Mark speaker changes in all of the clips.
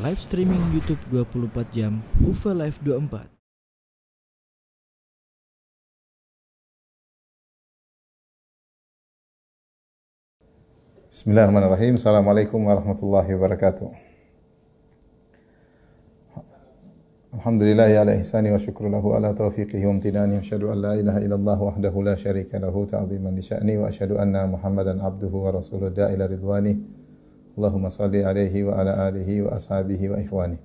Speaker 1: live streaming YouTube 24 jam, UFA Live 24.
Speaker 2: Bismillahirrahmanirrahim. Assalamualaikum warahmatullahi wabarakatuh. Alhamdulillah ala ihsani wa syukru lahu ala taufiqihi wa amtinani. Asyhadu an la ilaha illallah wahdahu la syarika lahu ta'ziman li sya'ni wa asyhadu anna Muhammadan abduhu wa rasuluhu da'ila ridwani. Allahumma salli alaihi wa ala alihi wa ashabihi wa ikhwani.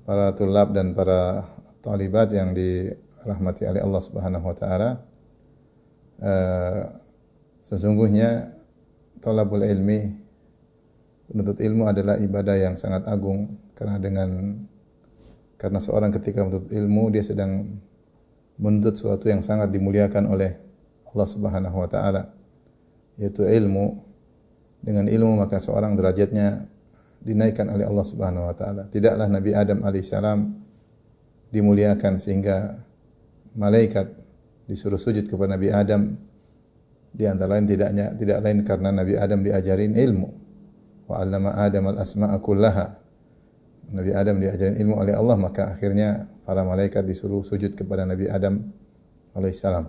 Speaker 2: Para tulab dan para talibat yang dirahmati oleh Allah Subhanahu wa taala, sesungguhnya talabul ilmi, menuntut ilmu adalah ibadah yang sangat agung, karena seorang ketika menuntut ilmu dia sedang menuntut sesuatu yang sangat dimuliakan oleh Allah Subhanahu wa taala, yaitu ilmu. Dengan ilmu maka seorang derajatnya dinaikkan oleh Allah Subhanahu wa taala. Tidaklah Nabi Adam alaihissalam dimuliakan sehingga malaikat disuruh sujud kepada Nabi Adam, di antara lain tidak lain karena Nabi Adam diajarin ilmu. Wa 'allama Adam al-asma'a kullaha. Nabi Adam diajarin ilmu oleh Allah, maka akhirnya para malaikat disuruh sujud kepada Nabi Adam alaihissalam.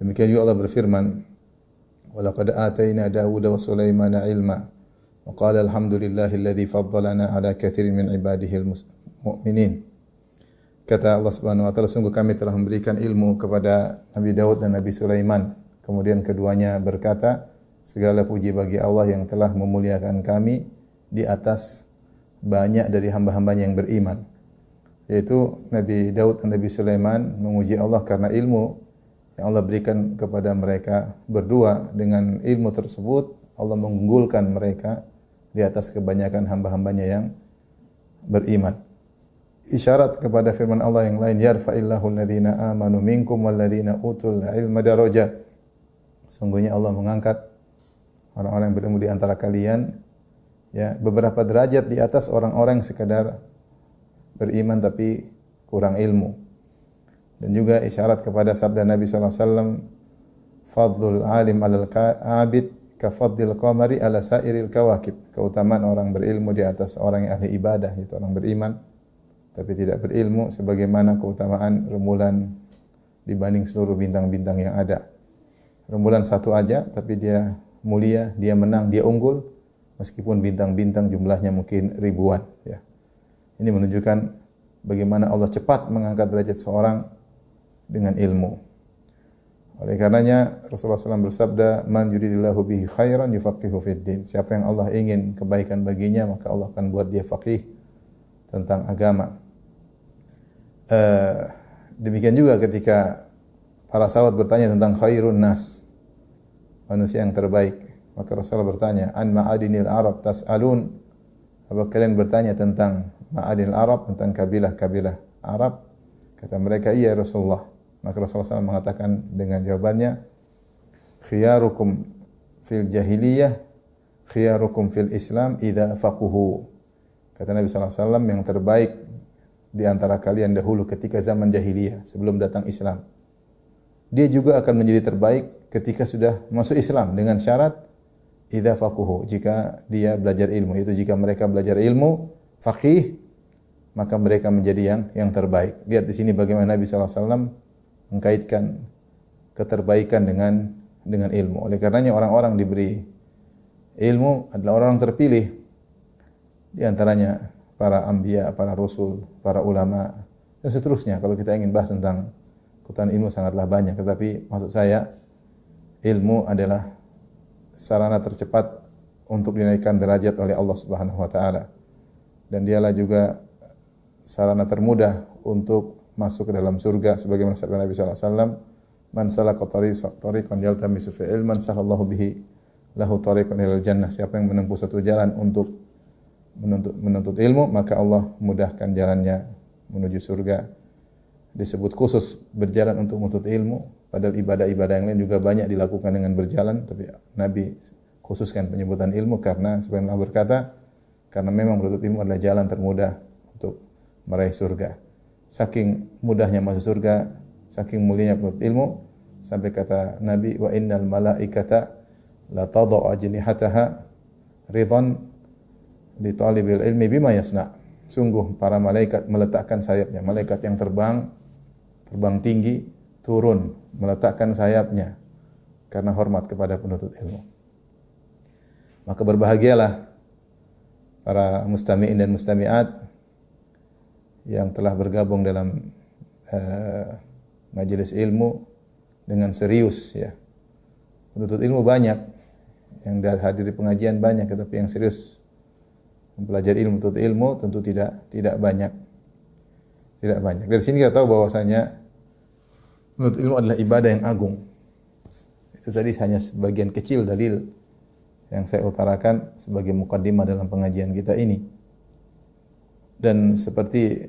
Speaker 2: Demikian juga Allah berfirman, wa laqad atayna Dawuda wa Sulaimana ilma wa qala alhamdulillahilladzi faddalana ala katsirin min ibadihil mu'minin. Kata Allah Subhanahu wa taala, sungguh kami telah memberikan ilmu kepada Nabi Daud dan Nabi Sulaiman. Kemudian keduanya berkata, segala puji bagi Allah yang telah memuliakan kami di atas banyak dari hamba-hambanya yang beriman. Yaitu Nabi Daud dan Nabi Sulaiman memuji Allah karena ilmu yang Allah berikan kepada mereka berdua. Dengan ilmu tersebut Allah mengunggulkan mereka di atas kebanyakan hamba-hambanya yang beriman. Isyarat kepada firman Allah yang lain, yarfa'illahu alladhina amanu minkum walladhina utul ilma darajat. Sungguhnya Allah mengangkat orang-orang yang berilmu di antara kalian, ya, beberapa derajat di atas orang-orang yang sekadar beriman tapi kurang ilmu. Dan juga isyarat kepada sabda Nabi sallallahu alaihi wasallam, fadlul alim 'alal abid ka fadlil qamari 'ala sairil kawakib. Keutamaan orang berilmu di atas orang yang ahli ibadah, yaitu orang beriman tapi tidak berilmu, sebagaimana keutamaan rembulan dibanding seluruh bintang-bintang yang ada. Rembulan satu aja tapi dia mulia, dia menang, dia unggul, meskipun bintang-bintang jumlahnya mungkin ribuan, ya. Ini menunjukkan bagaimana Allah cepat mengangkat derajat seorang dengan ilmu. Oleh karenanya Rasulullah SAW bersabda, man yuridillahu bihi khairan yufaqihu fid din. Siapa yang Allah ingin kebaikan baginya, maka Allah akan buat dia faqih tentang agama. Demikian juga ketika para sahabat bertanya tentang khairun nas, manusia yang terbaik, maka Rasulullah bertanya, an ma'adinil Arab tas'alun. Apa kalian bertanya tentang ma'adinil Arab, tentang kabilah-kabilah Arab? Kata mereka, iya Rasulullah. Maka Rasulullah SAW mengatakan dengan jawabannya, khiyarukum fil jahiliyah, khiyarukum fil Islam idza faquhu. Kata Nabi SAW, yang terbaik di antara kalian dahulu ketika zaman jahiliyah, sebelum datang Islam, dia juga akan menjadi terbaik ketika sudah masuk Islam, dengan syarat idza faquhu, jika dia belajar ilmu. Itu jika mereka belajar ilmu, faqih, maka mereka menjadi yang terbaik. Lihat di sini bagaimana Nabi SAW mengkaitkan keterbaikan dengan ilmu. Oleh karenanya orang-orang diberi ilmu adalah orang terpilih, di antaranya para anbiya, para rasul, para ulama, dan seterusnya. Kalau kita ingin bahas tentang keutamaan ilmu sangatlah banyak, tetapi maksud saya ilmu adalah sarana tercepat untuk dinaikkan derajat oleh Allah Subhanahu wa taala, dan dialah juga sarana termudah untuk masuk ke dalam surga, sebagaimana sabda Nabi sallallahu alaihi wasallam, man salaka tariqan yaltamisu fi ilman sahallahu bihi lahu tariqan ilal jannah. Siapa yang menempuh satu jalan untuk menuntut ilmu, maka Allah mudahkan jalannya menuju surga. Disebut khusus berjalan untuk menuntut ilmu, padahal ibadah-ibadah yang lain juga banyak dilakukan dengan berjalan, tapi Nabi khususkan penyebutan ilmu karena sebagaimana Allah berkata, karena memang menuntut ilmu adalah jalan termudah untuk meraih surga. Saking mudahnya masuk surga, saking mulianya penuntut ilmu, sampai kata Nabi, wa innal malaikata la tadau ajnihataha ridwan li talibil ilmi bima yasna. Sungguh para malaikat meletakkan sayapnya, malaikat yang terbang tinggi turun meletakkan sayapnya karena hormat kepada penuntut ilmu. Maka berbahagialah para mustami'in dan mustami'at yang telah bergabung dalam majelis ilmu dengan serius ya. Penuntut ilmu banyak, yang hadiri pengajian banyak, tetapi yang serius mempelajari ilmu, penuntut ilmu tentu tidak banyak. Tidak banyak. Dari sini kita tahu bahwasanya penuntut ilmu adalah ibadah yang agung. Itu tadi hanya sebagian kecil dalil yang saya utarakan sebagai mukaddimah dalam pengajian kita ini. Dan seperti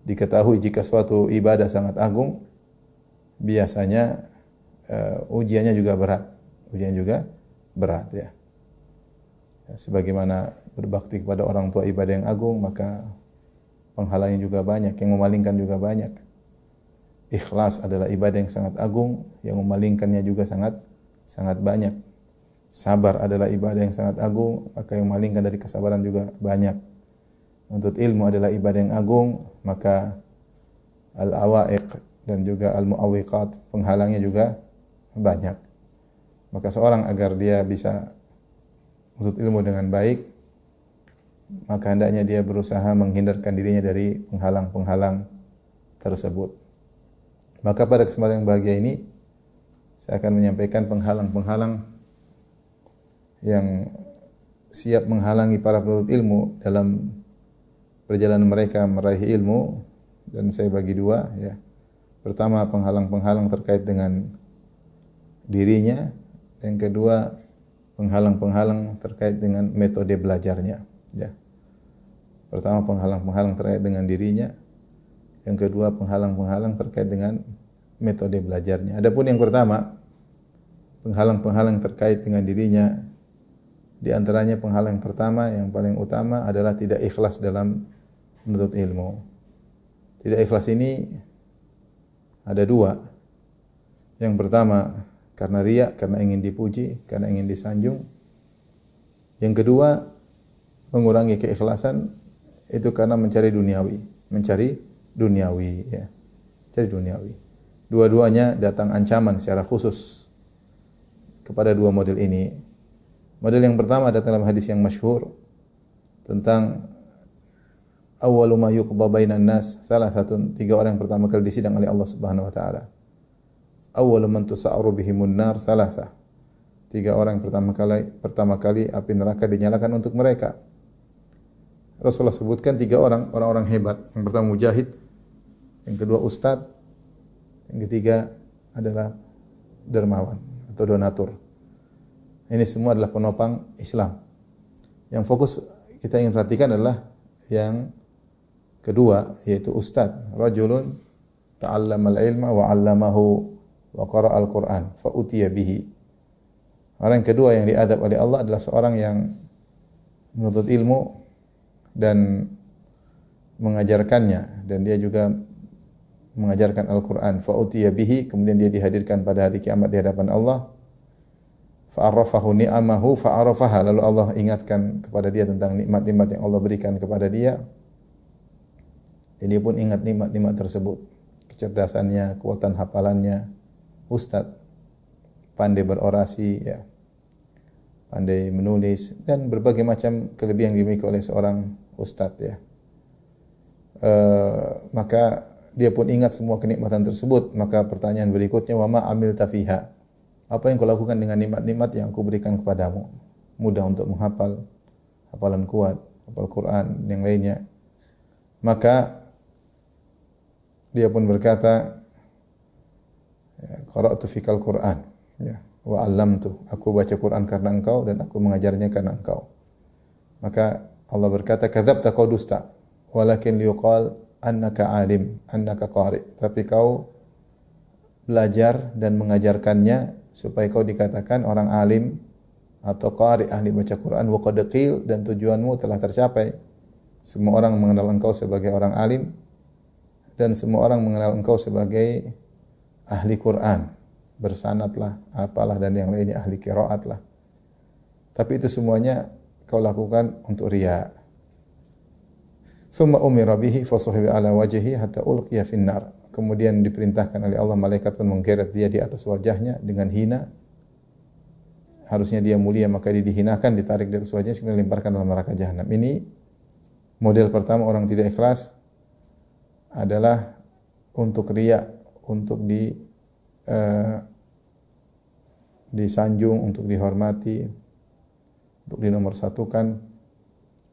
Speaker 2: diketahui jika suatu ibadah sangat agung, biasanya ujiannya juga berat. Ujian juga berat ya. Sebagaimana berbakti kepada orang tua ibadah yang agung, maka penghalangnya juga banyak, yang memalingkan juga banyak. Ikhlas adalah ibadah yang sangat agung, yang memalingkannya juga sangat banyak. Sabar adalah ibadah yang sangat agung, maka yang memalingkan dari kesabaran juga banyak. Menuntut ilmu adalah ibadah yang agung, maka al-awaiq dan juga al-mu'awwiqat, penghalangnya juga banyak. Maka seorang agar dia bisa menuntut ilmu dengan baik, maka hendaknya dia berusaha menghindarkan dirinya dari penghalang-penghalang tersebut. Maka pada kesempatan yang bahagia ini saya akan menyampaikan penghalang-penghalang yang siap menghalangi para penuntut ilmu dalam perjalanan mereka meraih ilmu, dan saya bagi dua ya. Pertama, penghalang-penghalang terkait dengan dirinya, yang kedua penghalang-penghalang terkait dengan metode belajarnya ya. Pertama, penghalang-penghalang terkait dengan dirinya, yang kedua penghalang-penghalang terkait dengan metode belajarnya. Adapun yang pertama, penghalang-penghalang terkait dengan dirinya, di antaranya penghalang yang pertama yang paling utama adalah tidak ikhlas dalam menuntut ilmu. Tidak ikhlas ini ada dua. Yang pertama karena riya, karena ingin dipuji, karena ingin disanjung. Yang kedua mengurangi keikhlasan itu karena mencari duniawi ya. Cari duniawi. Dua-duanya datang ancaman secara khusus kepada dua model ini. Model yang pertama ada dalam hadis yang masyhur tentang awwalu ma yuqda bainan nas thalathatun, tiga orang yang pertama kali disidang oleh Allah Subhanahu wa taala. Awwalu man tusa'aru bihimun nar thalatha. Tiga orang yang pertama kali api neraka dinyalakan untuk mereka. Rasulullah sebutkan tiga orang hebat. Yang pertama mujahid, yang kedua ustadz, yang ketiga adalah dermawan atau donatur. Ini semua adalah penopang Islam. Yang fokus kita ingin perhatikan adalah yang kedua, yaitu ustaz. Rajulun ta'allamal ilma wa 'allamahu wa qara'al Qur'an fa utiya bihi. Orang yang kedua yang diadab oleh Allah adalah seorang yang menuntut ilmu dan mengajarkannya, dan dia juga mengajarkan Al-Qur'an fa utiya bihi, kemudian dia dihadirkan pada hari kiamat di hadapan Allah. Fa'arafahu ni'amahu fa'arafaha, lalu Allah ingatkan kepada dia tentang nikmat-nikmat yang Allah berikan kepada dia. Dan dia pun ingat nikmat-nikmat tersebut. Kecerdasannya, kekuatan hafalannya, ustaz, pandai berorasi ya, pandai menulis, dan berbagai macam kelebihan yang dimiliki oleh seorang ustaz ya. Maka dia pun ingat semua kenikmatan tersebut. Maka pertanyaan berikutnya, wa ma amilta fiha, apa yang kau lakukan dengan nikmat-nikmat yang aku berikan kepadamu? Mudah untuk menghafal, hafalan kuat, hafal Quran, yang lainnya. Maka dia pun berkata, qara'tu fikal Quran, ya, wa 'allamtu, aku baca Quran karena engkau dan aku mengajarnya karena engkau. Maka Allah berkata, kadzabta, kau dusta, walakin liqal annaka alim, annaka qari, tapi kau belajar dan mengajarkannya supaya kau dikatakan orang alim atau qari, ahli baca Quran. Wa qad qil, dan tujuanmu telah tercapai. Semua orang mengenal engkau sebagai orang alim dan semua orang mengenal engkau sebagai ahli Quran, bersanadlah, apalah, dan yang lainnya, ahli qiraat lah. Tapi itu semuanya kau lakukan untuk riya. Tsumma umira bihi fasuhiba ala wajhihi hatta ulqiya finnar. Kemudian diperintahkan oleh Allah, malaikat pun menggeret dia di atas wajahnya dengan hina. Harusnya dia mulia, maka dia dihinakan, ditarik di atas wajahnya, kemudian dilemparkan dalam neraka jahanam. Ini model pertama orang tidak ikhlas adalah untuk riya, untuk disanjung, untuk dihormati, untuk dinomorsatukan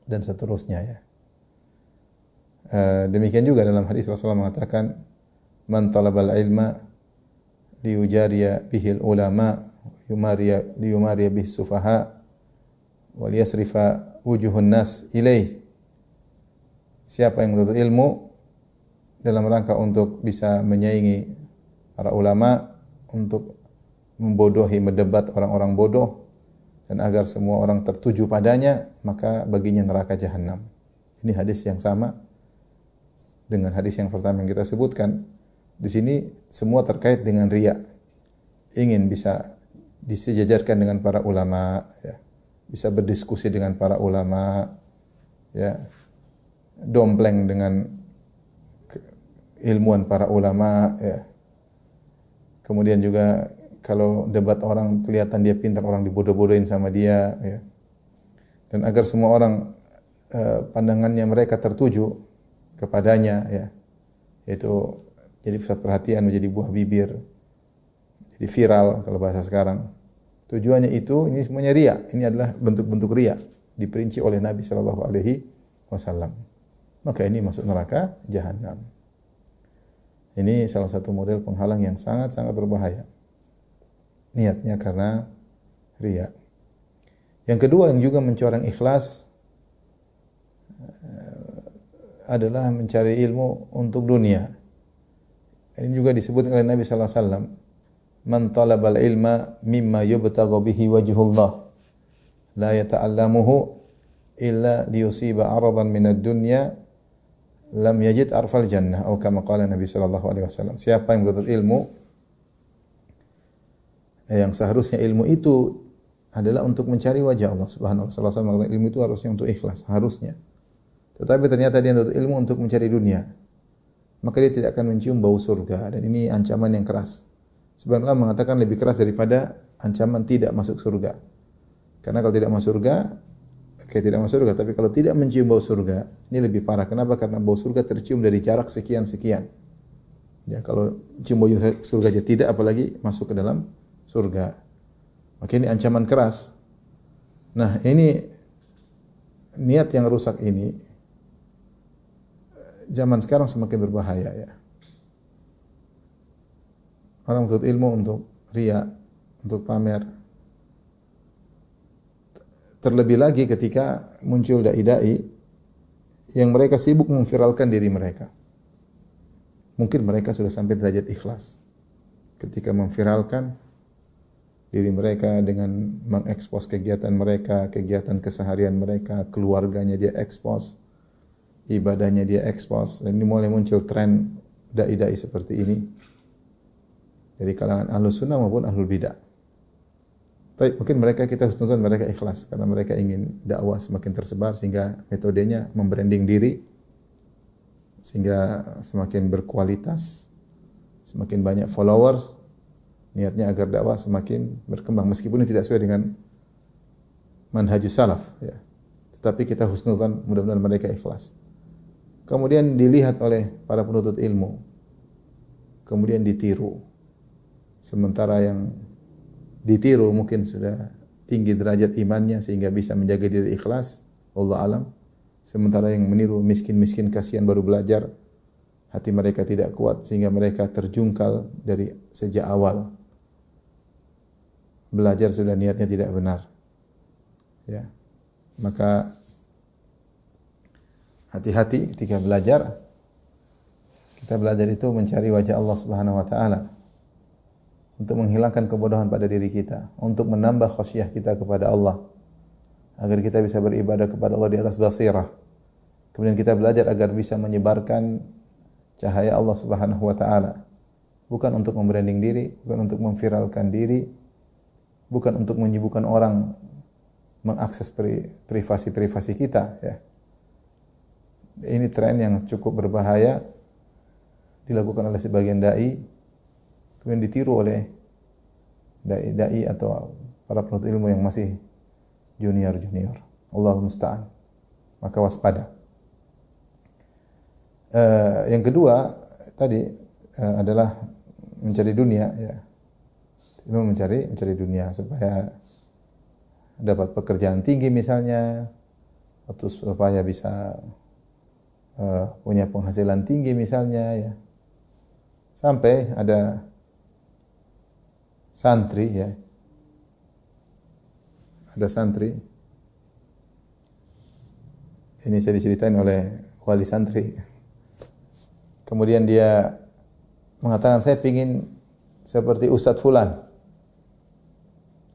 Speaker 2: dan seterusnya ya. Demikian juga dalam hadis Rasulullah mengatakan, man talabal ilma liyujariya bihil ulama liyumariya bihis sufaha wal yasrifa wujuhun nas ilaih. Siapa yang menuntut ilmu dalam rangka untuk bisa menyaingi para ulama, untuk membodohi, mendebat orang-orang bodoh, dan agar semua orang tertuju padanya, maka baginya neraka jahanam. Ini hadis yang sama dengan hadis yang pertama yang kita sebutkan. Di sini semua terkait dengan riya. Ingin bisa disejajarkan dengan para ulama, ya. Bisa berdiskusi dengan para ulama, ya. Dompleng dengan ilmuwan para ulama, ya. Kemudian juga kalau debat orang kelihatan dia pintar, orang dibodoh-bodohin sama dia, ya. Dan agar semua orang pandangannya mereka tertuju kepadanya, ya, yaitu jadi pusat perhatian, menjadi buah bibir, jadi viral kalau bahasa sekarang. Tujuannya itu, ini semuanya riya. Ini adalah bentuk-bentuk riya diperinci oleh Nabi Shallallahu Alaihi Wasallam. Maka ini masuk neraka jahanam. Ini salah satu model penghalang yang sangat-sangat berbahaya. Niatnya karena riya. Yang kedua yang juga mencoreng ikhlas adalah mencari ilmu untuk dunia. Ini juga disebut oleh Nabi sallallahu alaihi wasallam, man talabal ilma mimma yubtagha bihi wajhullah la yata'allamuhu illa liyusiba 'aradan minad dunya lam yajid arfal jannah, atau kama qala Nabi sallallahu alaihi wasallam. Siapa yang menuntut ilmu yang seharusnya ilmu itu adalah untuk mencari wajah Allah Subhanahu wa taala. Ilmu itu harusnya untuk ikhlas, harusnya. Tetapi ternyata dia menuntut ilmu untuk mencari dunia, maka dia tidak akan mencium bau surga, dan ini ancaman yang keras. Sebenarnya mengatakan lebih keras daripada ancaman tidak masuk surga. Karena kalau tidak masuk surga, kayak tidak masuk surga, tapi kalau tidak mencium bau surga, ini lebih parah. Kenapa? Karena bau surga tercium dari jarak sekian-sekian. Ya, kalau cium bau surga aja tidak, apalagi masuk ke dalam surga. Maka ini ancaman keras. Nah, ini niat yang rusak ini zaman sekarang semakin berbahaya ya. Orang menuntut ilmu untuk riya, untuk pamer. Terlebih lagi ketika muncul dai-dai yang mereka sibuk memviralkan diri mereka. Mungkin mereka sudah sampai derajat ikhlas ketika memviralkan diri mereka dengan mengekspos kegiatan mereka, kegiatan keseharian mereka, keluarganya dia ekspos, ibadahnya dia ekspos. Dan ini mulai muncul tren dai-dai seperti ini dari kalangan ahlus sunnah maupun ahlul bidah. Tapi mungkin mereka, kita husnuzan mereka ikhlas karena mereka ingin dakwah semakin tersebar, sehingga metodenya membranding diri sehingga semakin berkualitas, semakin banyak followers. Niatnya agar dakwah semakin berkembang, meskipun ini tidak sesuai dengan manhajus salaf ya. Tetapi kita husnuzan, mudah-mudahan mereka ikhlas. Kemudian dilihat oleh para penuntut ilmu, kemudian ditiru. Sementara yang ditiru mungkin sudah tinggi derajat imannya sehingga bisa menjaga diri ikhlas, wallahu alam. Sementara yang meniru miskin-miskin kasihan baru belajar, hati mereka tidak kuat sehingga mereka terjungkal dari sejak awal. Belajar sudah niatnya tidak benar. Ya. Maka hati-hati ketika belajar. Kita belajar itu mencari wajah Allah Subhanahu wa taala, untuk menghilangkan kebodohan pada diri kita, untuk menambah khasyah kita kepada Allah, agar kita bisa beribadah kepada Allah di atas basirah. Kemudian kita belajar agar bisa menyebarkan cahaya Allah Subhanahu wa taala, bukan untuk membranding diri, bukan untuk memviralkan diri, bukan untuk menyibukkan orang mengakses privasi kita, ya. Ini tren yang cukup berbahaya, dilakukan oleh sebagian dai, kemudian ditiru oleh dai atau para penuntut ilmu yang masih junior. Allahul musta'an. Maka waspada. Yang kedua tadi adalah mencari dunia, ya. Ilmu mencari dunia supaya dapat pekerjaan tinggi misalnya, atau supaya bisa punya penghasilan tinggi misalnya, ya. Sampai ada santri, ya. Ada santri. Ini saya diceritain oleh wali santri. Kemudian dia mengatakan, saya pingin seperti Ustadz Fulan.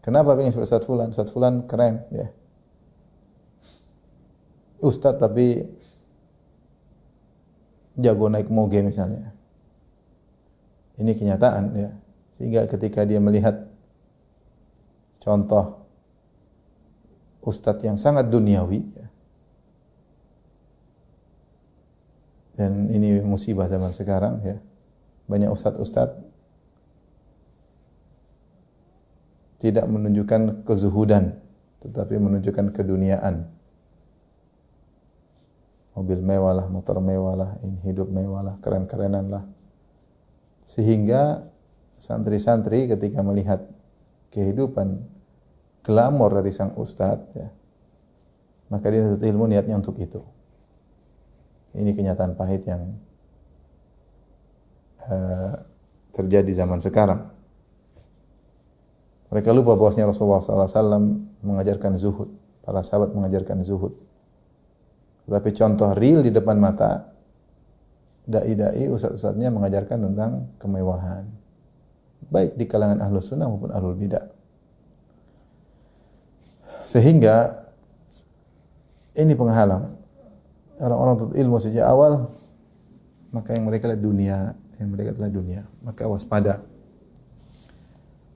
Speaker 2: Kenapa pingin seperti Ustadz Fulan? Ustadz Fulan keren, ya. Ustadz tapi jago naik moge misalnya. Ini kenyataan, ya. Sehingga ketika dia melihat contoh ustadz yang sangat duniawi, ya. Dan ini musibah zaman sekarang, ya. Banyak ustadz-ustadz tidak menunjukkan kezuhudan, tetapi menunjukkan keduniaan. Mobil mewah lah, motor mewah lah, ini hidup mewah lah, keren-kerenan lah. Sehingga santri-santri ketika melihat kehidupan glamor dari sang ustadz, ya, maka dia menuntut ilmu niatnya untuk itu. Ini kenyataan pahit yang terjadi zaman sekarang. Mereka lupa bahwasanya Rasulullah SAW mengajarkan zuhud, para sahabat mengajarkan zuhud. Tapi contoh real di depan mata, dai-dai, ustaz-ustaznya mengajarkan tentang kemewahan, baik di kalangan ahlus sunnah maupun ahlul bidah. Sehingga ini penghalang orang-orang tuntut ilmu sejak awal, maka yang mereka lihat dunia, maka waspada.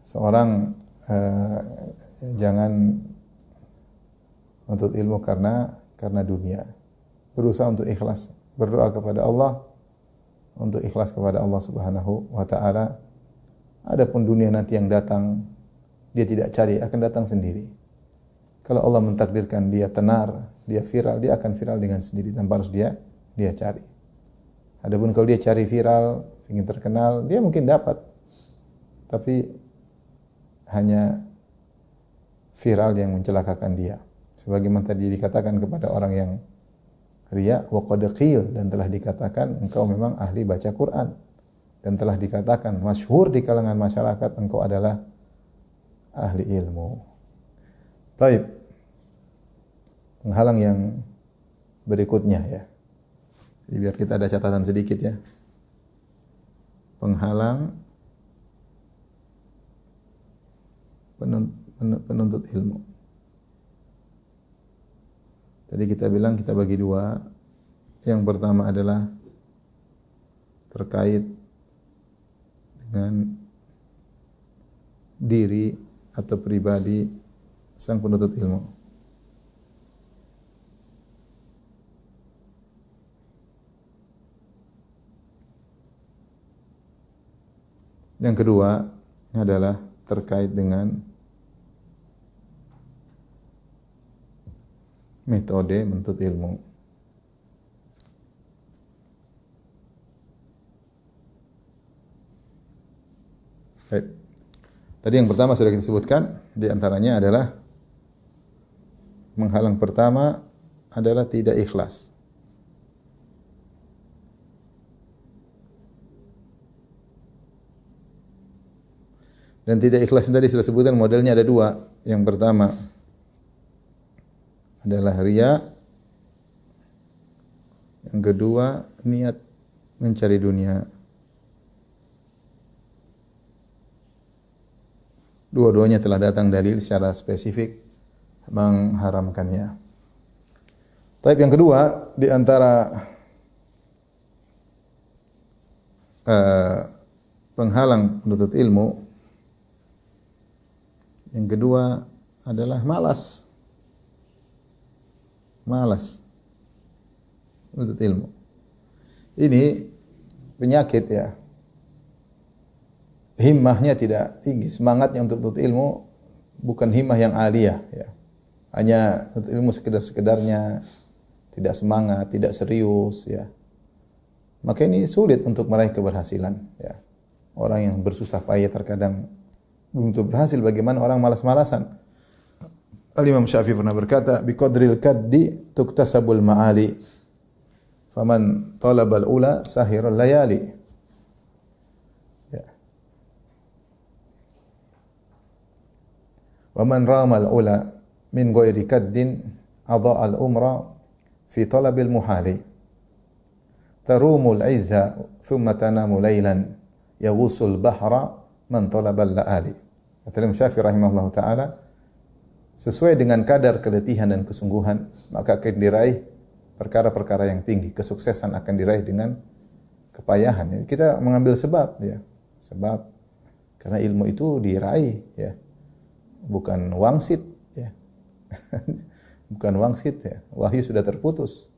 Speaker 2: Seorang jangan menuntut ilmu karena dunia. Berusaha untuk ikhlas, berdoa kepada Allah untuk ikhlas kepada Allah Subhanahu wa taala. Adapun dunia nanti yang datang, dia tidak cari, akan datang sendiri. Kalau Allah mentakdirkan dia tenar, dia viral, dia akan viral dengan sendiri tanpa harus dia cari. Adapun kalau dia cari viral, ingin terkenal, dia mungkin dapat. Tapi hanya viral yang mencelakakan dia. Sebagaimana tadi dikatakan kepada orang yang riya, wa qad qil, dan telah dikatakan engkau memang ahli baca Quran, dan telah dikatakan masyhur di kalangan masyarakat engkau adalah ahli ilmu. Taib. Penghalang yang berikutnya, ya. Jadi biar kita ada catatan sedikit, ya. Penghalang penuntut ilmu. Tadi kita bilang kita bagi dua. Yang pertama adalah terkait dengan diri atau pribadi sang penuntut ilmu. Yang kedua adalah terkait dengan metode menuntut ilmu. Baik. Tadi yang pertama sudah kita sebutkan, di antaranya adalah menghalang pertama adalah tidak ikhlas. Dan tidak ikhlas tadi sudah sebutkan modelnya ada dua. Yang pertama adalah riya. Yang kedua niat mencari dunia. Dua-duanya telah datang dalil secara spesifik mengharamkannya. Tapi yang kedua di antara penghalang menuntut ilmu, yang kedua adalah malas. malas menuntut ilmu. Ini penyakit ya. Himmahnya tidak tinggi, semangatnya untuk menuntut ilmu bukan himmah yang aliyah ya. Hanya menuntut ilmu sekedar-sekedarnya, tidak semangat, tidak serius ya. Maka ini sulit untuk meraih keberhasilan ya. Orang yang bersusah payah terkadang belum tentu berhasil, bagaimana orang malas-malasan. Al-Imam Syafi'i pernah berkata, biqadril kaddi tuktasabul ma'ali. Faman talabal ula sahirul layali. Ya. Wa man ramal ula min ghairi kaddin adha'al umra fi talabil muhali. Tarumul izza thumma tanamu laylan yaghusul bahra man talabal la'ali. Kata Imam Syafi'i rahimahullahu taala, sesuai dengan kadar keletihan dan kesungguhan, maka akan diraih perkara-perkara yang tinggi. Kesuksesan akan diraih dengan kepayahan. Kita mengambil sebab ya. Sebab karena ilmu itu diraih ya. Bukan wangsit ya. Bukan wangsit ya. Wahyu sudah terputus.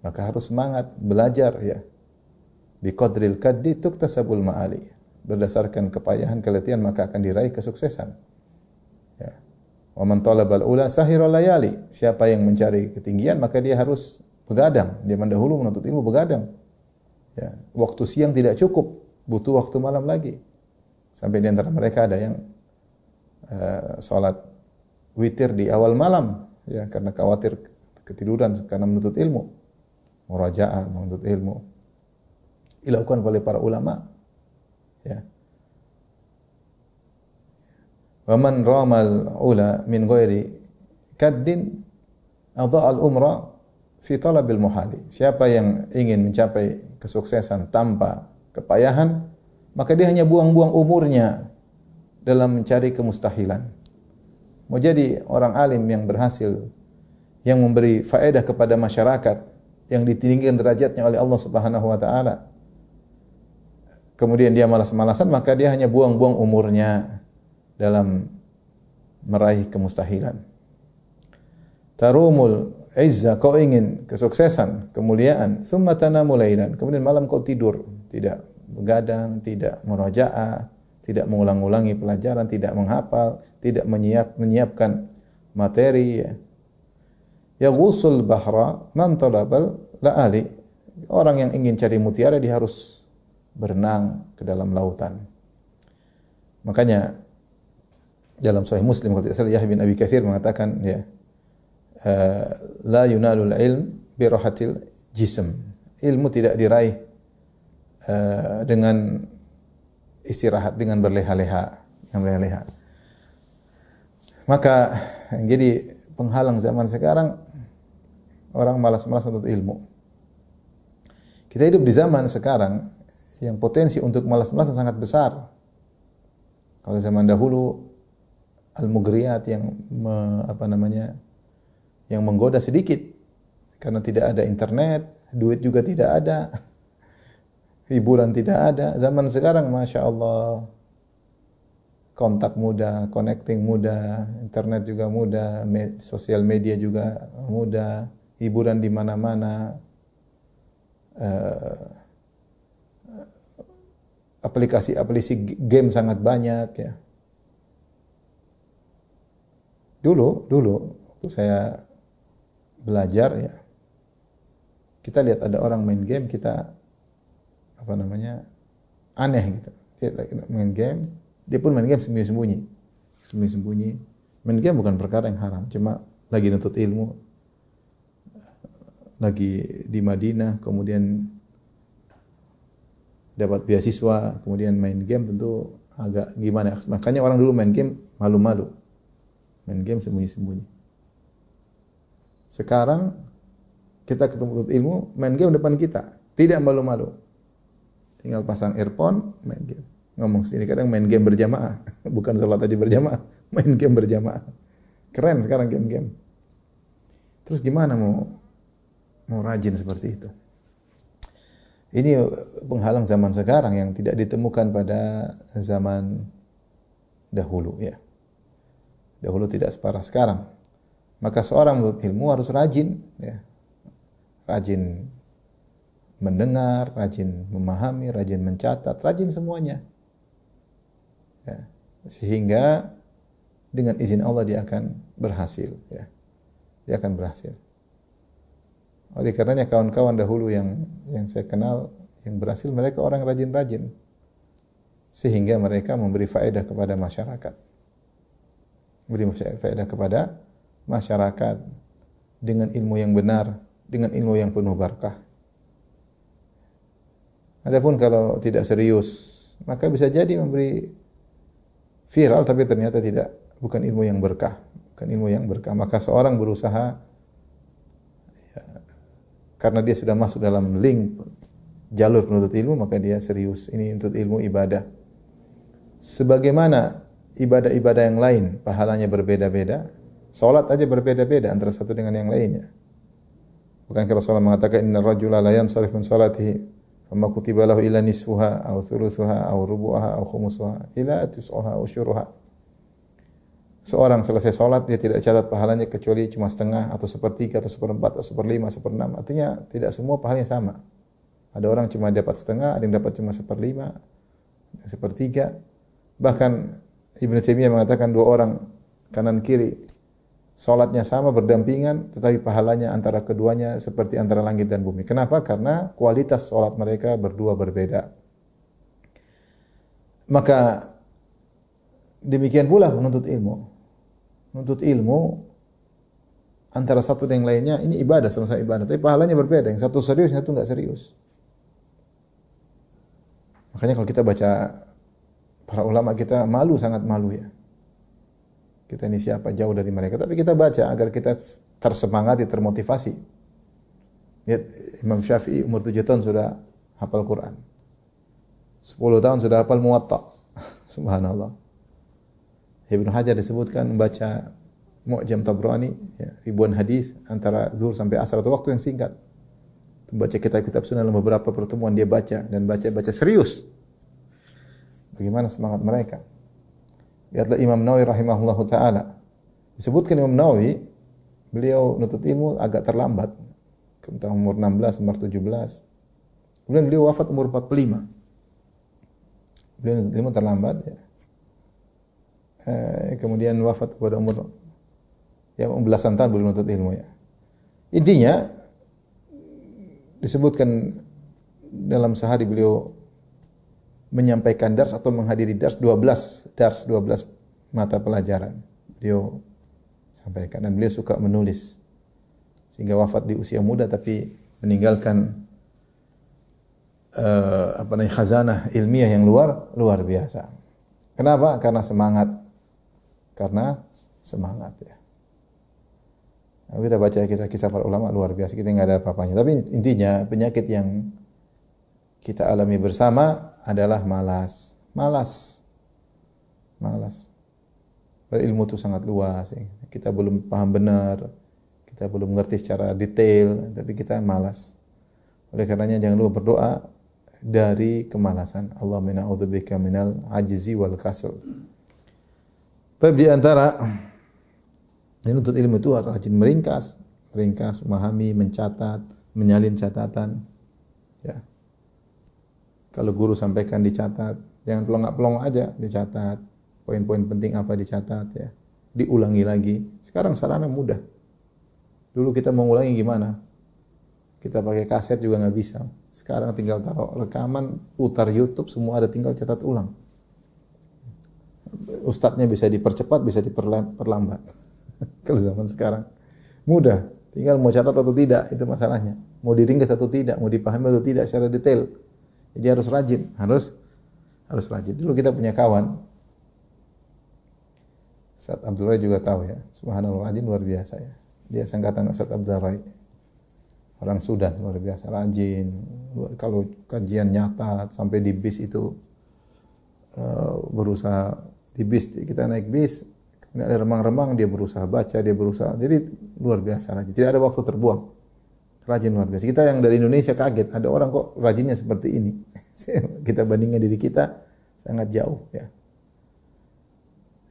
Speaker 2: Maka harus semangat belajar ya. Bi qadril kaddi tuktasabul ma'ali. Berdasarkan kepayahan, keletihan maka akan diraih kesuksesan. Ya. Wa man talabal ula sahirul layali. Siapa yang mencari ketinggian maka dia harus begadang. Dia mendahulu menuntut ilmu begadang. Ya, waktu siang tidak cukup, butuh waktu malam lagi. Sampai di antara mereka ada yang salat witir di awal malam ya, karena khawatir ketiduran karena menuntut ilmu. Murajaah, menuntut ilmu. Dilakukan oleh para ulama ya. Wa man ramal ula min ghairi kaddin adha'al umra fi talabil muhali. Siapa yang ingin mencapai kesuksesan tanpa kepayahan, maka dia hanya buang-buang umurnya dalam mencari kemustahilan. Mau jadi orang alim yang berhasil, yang memberi faedah kepada masyarakat, yang ditinggikan derajatnya oleh Allah Subhanahu wa taala, kemudian dia malas-malasan, maka dia hanya buang-buang umurnya dalam meraih kemustahilan. Tarumul izza, kau ingin kesuksesan, kemuliaan, tsumma tanamu lailan, kemudian malam kau tidur, tidak begadang, tidak murajaah, tidak mengulang-ulangi pelajaran, tidak menghafal, tidak menyiapkan materi ya. Yaghusul bahra man talabal la'ali. Orang yang ingin cari mutiara dia harus berenang ke dalam lautan. Makanya dalam Sahih Muslim kalau tidak salah Yahya bin Abi Katsir mengatakan ya, la yunalul ilm bi rahatil jism. Ilmu tidak diraih dengan istirahat, dengan berleha-leha, Maka jadi penghalang zaman sekarang orang malas-malas untuk ilmu. Kita hidup di zaman sekarang yang potensi untuk malas-malasan sangat besar. Kalau zaman dahulu al-mughriyat yang yang menggoda sedikit karena tidak ada internet, duit juga tidak ada, hiburan tidak ada. Zaman sekarang Masya Allah, kontak mudah, connecting mudah, internet juga mudah, sosial media juga mudah, hiburan di mana-mana, aplikasi game sangat banyak ya. Dulu waktu saya belajar ya, kita lihat ada orang main game, kita aneh gitu. Dia main game, dia pun main game sembunyi-sembunyi. Main game bukan perkara yang haram, cuma lagi nuntut ilmu, lagi di Madinah, kemudian dapat beasiswa, kemudian main game, tentu agak gimana. Makanya orang dulu main game malu-malu. Main game sembunyi-sembunyi. Sekarang kita ketemu ilmu, main game depan kita, tidak malu-malu. Tinggal pasang earphone, main game. Ngomong sini kadang main game berjamaah, bukan salat aja berjamaah, main game berjamaah. Keren sekarang game-game. Terus gimana mau rajin seperti itu? Ini penghalang zaman sekarang yang tidak ditemukan pada zaman dahulu ya. Dahulu tidak separah sekarang. Maka seorang menuntut ilmu harus rajin, ya. Rajin mendengar, rajin memahami, rajin mencatat, rajin semuanya. Ya. Sehingga dengan izin Allah dia akan berhasil, ya. Dia akan berhasil. Oleh karenanya kawan-kawan dahulu yang saya kenal yang berhasil, mereka orang rajin-rajin. Sehingga mereka memberi faedah kepada masyarakat. Memberi faedah kepada masyarakat dengan ilmu yang benar, dengan ilmu yang penuh barakah. Adapun kalau tidak serius, maka bisa jadi memberi viral tapi ternyata bukan ilmu yang berkah, bukan ilmu yang berkah. Maka seorang berusaha, ya, karena dia sudah masuk dalam link jalur penuntut ilmu, maka dia serius. Ini untuk ilmu ibadah. Sebagaimana ibadah-ibadah yang lain pahalanya berbeda-beda, salat aja berbeda-beda antara satu dengan yang lainnya. Bukan kalau Rasulullah mengatakan inna rajula la yansarif min salatihi fama kutiba lahu illa nisfuha aw thuluthuha aw rubu'aha aw khumusuha ila tus'uha aw syuruha. Seorang selesai salat dia tidak catat pahalanya kecuali cuma setengah atau sepertiga atau seperempat atau seperlima, seperenam. Artinya tidak semua pahalanya sama. Ada orang cuma dapat setengah, ada yang dapat cuma seperlima, sepertiga. Bahkan Ibnu Taimiyah mengatakan dua orang kanan kiri salatnya sama berdampingan tetapi pahalanya antara keduanya seperti antara langit dan bumi. Kenapa? Karena kualitas salat mereka berdua berbeda. Maka demikian pula menuntut ilmu. Menuntut ilmu antara satu dan yang lainnya ini ibadah, sama-sama ibadah, tapi pahalanya berbeda. Yang satu serius, yang satu enggak serius. Makanya kalau kita baca para ulama, kita malu, sangat malu ya. Kita ini siapa, jauh dari mereka. Tapi kita baca agar kita tersemangati, termotivasi. Lihat Imam Syafi'i umur 7 tahun sudah hafal Quran. 10 tahun sudah hafal Muwatta. Subhanallah. Ibnu Hajar disebutkan membaca Mu'jam Tabrani, ya, ribuan hadis antara zuhur sampai asar atau waktu yang singkat. Membaca kitab-kitab sunnah dalam beberapa pertemuan dia baca dan baca serius. Bagaimana semangat mereka? Lihatlah Imam Nawawi rahimahullahu taala. Disebutkan Imam Nawawi, beliau nuntut ilmu agak terlambat. Tentang umur 16, umur 17. Kemudian beliau wafat umur 45. Beliau nuntut ilmu terlambat ya. Kemudian wafat pada umur belasan tahun beliau nuntut ilmu ya. Intinya disebutkan dalam sehari beliau menyampaikan dars atau menghadiri dars 12 mata pelajaran. Beliau sampaikan dan beliau suka menulis. Sehingga wafat di usia muda tapi meninggalkan khazanah ilmiah yang luar biasa. Kenapa? Karena semangat ya. Nah, kita baca kisah-kisah para ulama luar biasa, kita nggak ada apa-apanya. Tapi intinya penyakit yang kita alami bersama adalah malas. Ilmu itu sangat luas. Ya. Kita belum paham benar, kita belum mengerti secara detail, tapi kita malas. Oleh karenanya jangan lupa berdoa dari kemalasan. Allahumma a'udzubika minal ajzi wal kasal. Tapi di antara menuntut ilmu itu harus rajin meringkas, memahami, mencatat, menyalin catatan. Ya. Kalau guru sampaikan dicatat, jangan pelongak-pelongok aja, dicatat. Poin-poin penting apa dicatat ya. Diulangi lagi. Sekarang sarana mudah. Dulu kita mau ulangi gimana? Kita pakai kaset juga nggak bisa. Sekarang tinggal taruh rekaman, putar YouTube, semua ada, tinggal catat ulang. Ustadznya bisa dipercepat, bisa diperlambat. Kalau zaman sekarang mudah, tinggal mau catat atau tidak itu masalahnya. Mau diringkas atau tidak, mau dipahami atau tidak secara detail. Jadi harus rajin, harus rajin. Dulu kita punya kawan, Ustaz Abdul Rai juga tahu ya. Subhanallah, rajin luar biasa ya. Dia sangkatan Ustaz Abdul Rai. Orang Sudan luar biasa, rajin. Kalau kajian nyatat sampai di bis itu berusaha di bis, kita naik bis, kemudian ada remang-remang, dia berusaha baca, dia berusaha. Jadi luar biasa rajin. Tidak ada waktu terbuang. Rajin luar biasa. Kita yang dari Indonesia kaget, ada orang kok rajinnya seperti ini. Kita bandingkan diri kita sangat jauh ya.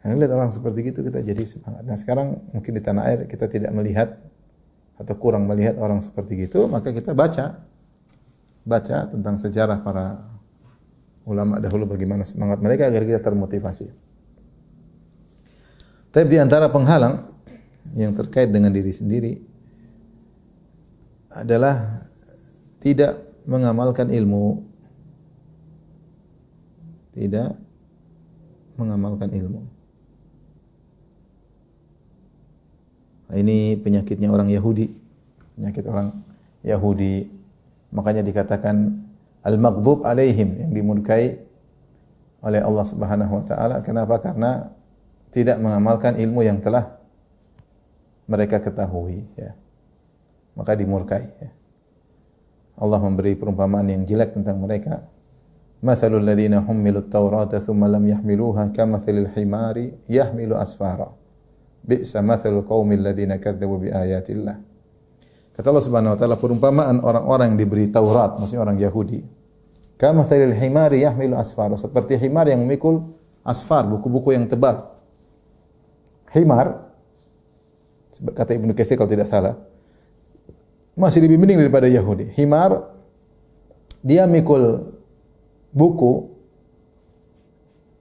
Speaker 2: Nah, lihat orang seperti itu kita jadi semangat. Nah sekarang mungkin di tanah air kita tidak melihat atau kurang melihat orang seperti itu, maka kita baca tentang sejarah para ulama dahulu bagaimana semangat mereka agar kita termotivasi. Tapi di antara penghalang yang terkait dengan diri sendiri adalah tidak mengamalkan ilmu. Tidak mengamalkan ilmu. Nah, ini penyakitnya orang Yahudi. Penyakit orang Yahudi. Makanya dikatakan al-maghdub alaihim, yang dimurkai oleh Allah Subhanahu wa taala. Kenapa? Karena tidak mengamalkan ilmu yang telah mereka ketahui, ya. Maka dimurkai, ya. Allah memberi perumpamaan yang jelek tentang mereka. Mathalul ladzina hummilut taurata thumma lam yahmiluha kamathalil himari yahmilu asfara. Bi'sa mathalul qaumil ladzina kadzdzabu biayatillah. Kata Allah Subhanahu wa taala, perumpamaan orang-orang yang diberi Taurat, maksudnya orang Yahudi. Kamathalil himari yahmilu asfara, seperti himar yang memikul asfar, buku-buku yang tebal. Himar, kata Ibnu Katsir kalau tidak salah, masih lebih mending daripada Yahudi. Himar, dia mikul buku,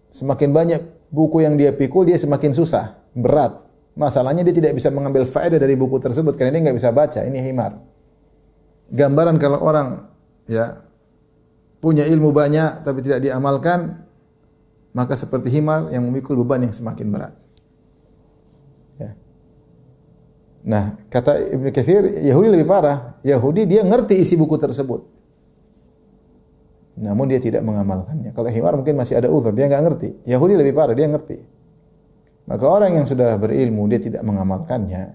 Speaker 2: semakin banyak buku yang dia pikul, dia semakin susah, berat. Masalahnya dia tidak bisa mengambil faedah dari buku tersebut karena dia nggak bisa baca. Ini himar. Gambaran kalau orang ya punya ilmu banyak tapi tidak diamalkan, maka seperti himar yang memikul beban yang semakin berat. Ya. Nah, kata Ibnu Katsir, Yahudi lebih parah. Yahudi dia ngerti isi buku tersebut, namun dia tidak mengamalkannya. Kalau himar mungkin masih ada uzur, dia nggak ngerti. Yahudi lebih parah, dia ngerti. Maka orang yang sudah berilmu, dia tidak mengamalkannya,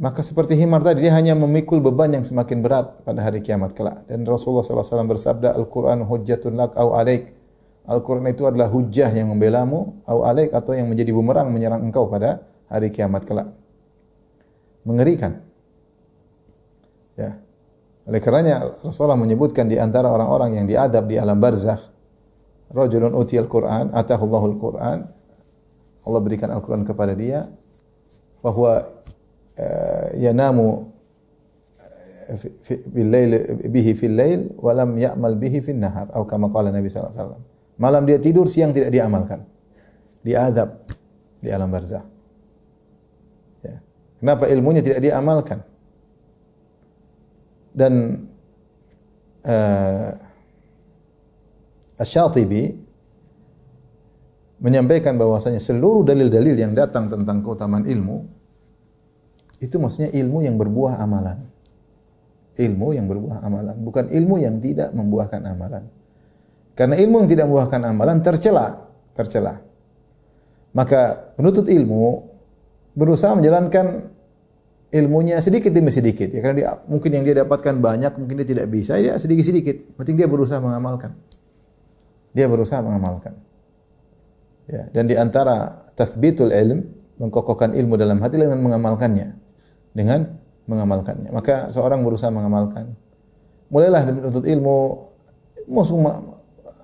Speaker 2: maka seperti himar tadi, dia hanya memikul beban yang semakin berat pada hari kiamat kelak. Dan Rasulullah SAW bersabda, Al-Quran hujjatun lak au alaik. Al-Quran itu adalah hujjah yang membelamu, au alaik, atau yang menjadi bumerang menyerang engkau pada hari kiamat kelak. Mengerikan. Ya. Oleh karenanya Rasulullah menyebutkan di antara orang-orang yang diadab di alam barzakh, rajulun utiyal Quran, atahullahul Quran, Allah berikan Al-Quran kepada dia, bahwa yanamu bihi fil lail wa lam ya'mal bihi fin nahar, atau kama qala Nabi sallallahu alaihi wasallam. Malam dia tidur, siang tidak diamalkan. Diadab di alam barzakh. Ya. Kenapa ilmunya tidak diamalkan? Dan Asy-Syatibi menyampaikan bahwasanya seluruh dalil-dalil yang datang tentang keutamaan ilmu itu maksudnya ilmu yang berbuah amalan. Ilmu yang berbuah amalan, bukan ilmu yang tidak membuahkan amalan. Karena ilmu yang tidak membuahkan amalan tercela. Maka penuntut ilmu berusaha menjalankan ilmunya sedikit demi sedikit, ya, karena mungkin yang dia dapatkan banyak, mungkin dia tidak bisa, dia sedikit-sedikit. Penting dia berusaha mengamalkan. Ya, dan di antara tathbitul ilm, mengkokohkan ilmu dalam hati dengan mengamalkannya. Maka seorang berusaha mengamalkan. Mulailah menuntut ilmu,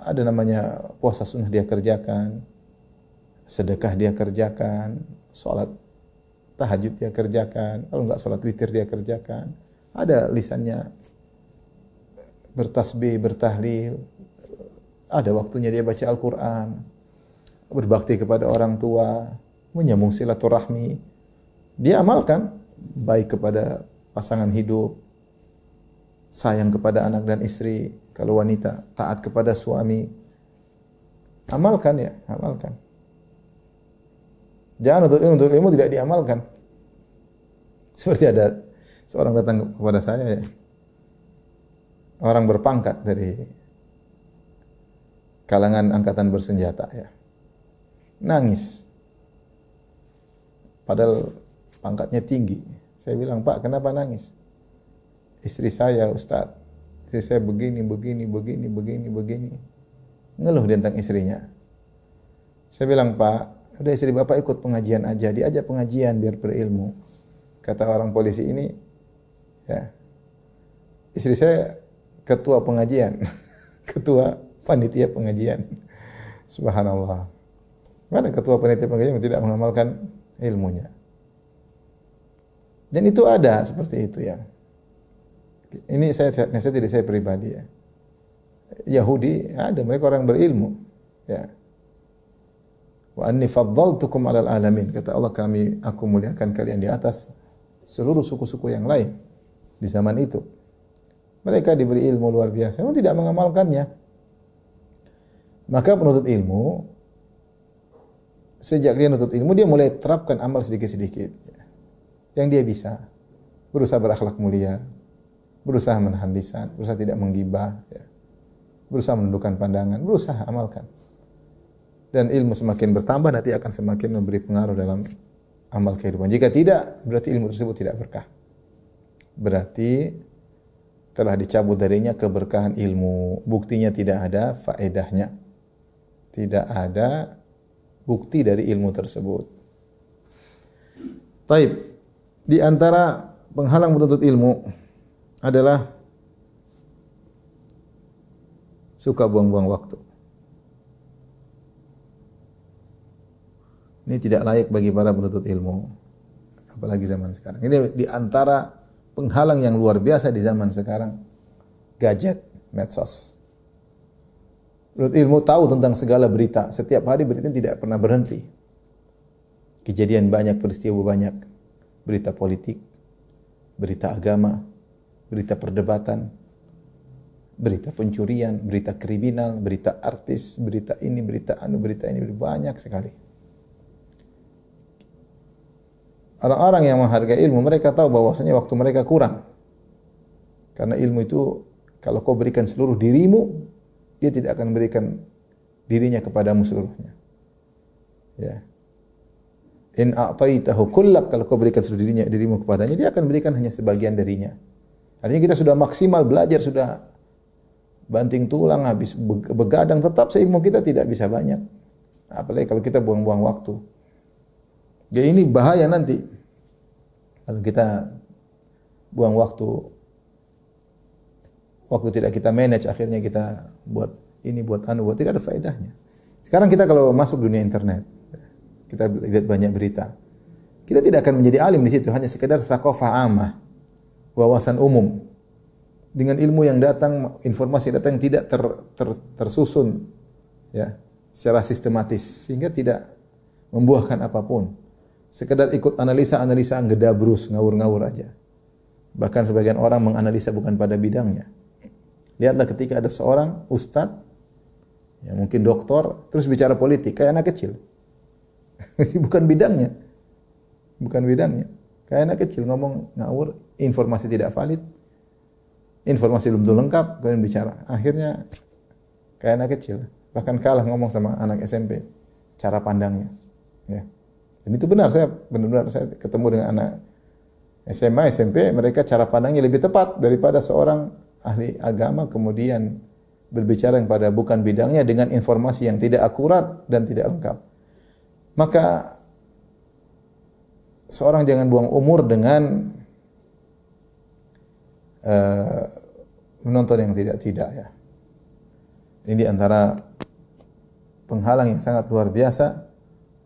Speaker 2: ada namanya puasa sunnah dia kerjakan, sedekah dia kerjakan, salat tahajud dia kerjakan, kalau enggak salat witir dia kerjakan. Ada lisannya bertasbih, bertahlil, ada waktunya dia baca Al-Quran, berbakti kepada orang tua, menyambung silaturahmi. Dia amalkan, baik kepada pasangan hidup, sayang kepada anak dan istri, kalau wanita, taat kepada suami. Amalkan ya, amalkan. Jangan untuk ilmu tidak diamalkan. Seperti ada seorang datang kepada saya, ya, orang berpangkat dari kalangan angkatan bersenjata, ya, nangis. Padahal pangkatnya tinggi. Saya bilang, Pak, kenapa nangis? Istri saya, Ustaz, istri saya begini. Ngeluh tentang istrinya. Saya bilang, Pak, udah istri Bapak ikut pengajian aja, diajak pengajian biar berilmu. Kata orang polisi ini, ya, istri saya ketua pengajian, ketua panitia pengajian. Subhanallah. Mana ketua panitia pengajian yang tidak mengamalkan ilmunya? Dan itu ada seperti itu ya. Ini saya tidak saya pribadi ya. Yahudi ada, mereka orang berilmu. Ya. Wa anni faddaltukum 'alal alamin. Kata Allah, aku muliakan kalian di atas seluruh suku-suku yang lain di zaman itu. Mereka diberi ilmu luar biasa, namun tidak mengamalkannya. Maka penuntut ilmu, sejak dia menuntut ilmu, dia mulai terapkan amal sedikit-sedikit. Yang dia bisa. Berusaha berakhlak mulia, berusaha menahan lisan, berusaha tidak menggibah, ya. Berusaha menundukkan pandangan, berusaha amalkan. Dan ilmu semakin bertambah, nanti akan semakin memberi pengaruh dalam amal kehidupan. Jika tidak, berarti ilmu tersebut tidak berkah. Berarti telah dicabut darinya keberkahan ilmu. Buktinya tidak ada faedahnya. Tidak ada bukti dari ilmu tersebut. Taib. Di antara penghalang menuntut ilmu adalah suka buang-buang waktu. Ini tidak layak bagi para penuntut ilmu, apalagi zaman sekarang. Ini di antara penghalang yang luar biasa di zaman sekarang. Gadget, medsos. Penuntut ilmu tahu tentang segala berita. Setiap hari berita tidak pernah berhenti. Kejadian banyak, peristiwa banyak. Berita politik, berita agama, berita perdebatan, berita pencurian, berita kriminal, berita artis, berita ini, berita ini, banyak sekali. Orang-orang yang menghargai ilmu, mereka tahu bahwasanya waktu mereka kurang. Karena ilmu itu, kalau kau berikan seluruh dirimu, dia tidak akan berikan dirinya kepadamu seluruhnya. Ya. In a'taitahu kullak, kalau kau berikan seluruh dirimu kepadanya, dia akan berikan hanya sebagian darinya. Artinya kita sudah maksimal belajar, sudah banting tulang, habis begadang, tetap seilmu kita tidak bisa banyak. Apalagi kalau kita buang-buang waktu. Ya ini bahaya nanti. Kalau kita buang waktu tidak kita manage, akhirnya kita buat ini, buat tidak ada faedahnya. Sekarang kita kalau masuk dunia internet, kita lihat banyak berita. Kita tidak akan menjadi alim di situ, hanya sekedar saqafah amah, wawasan umum. Dengan ilmu yang datang, informasi datang yang tidak tersusun ya, secara sistematis, sehingga tidak membuahkan apapun. Sekedar ikut analisa ngedabrus, ngawur-ngawur aja. Bahkan sebagian orang menganalisa bukan pada bidangnya. Lihatlah ketika ada seorang ustadz, ya mungkin doktor, terus bicara politik, kayak anak kecil. Bukan bidangnya. Kayak anak kecil ngomong ngawur, informasi tidak valid, informasi belum lengkap, kemudian bicara. Akhirnya kayak anak kecil. Bahkan kalah ngomong sama anak SMP, cara pandangnya. Ya. Dan itu benar, saya ketemu dengan anak SMA, SMP, mereka cara pandangnya lebih tepat daripada seorang ahli agama kemudian berbicara yang pada bukan bidangnya dengan informasi yang tidak akurat dan tidak lengkap. Maka seorang jangan buang umur dengan menonton yang tidak ya. Ini di antara penghalang yang sangat luar biasa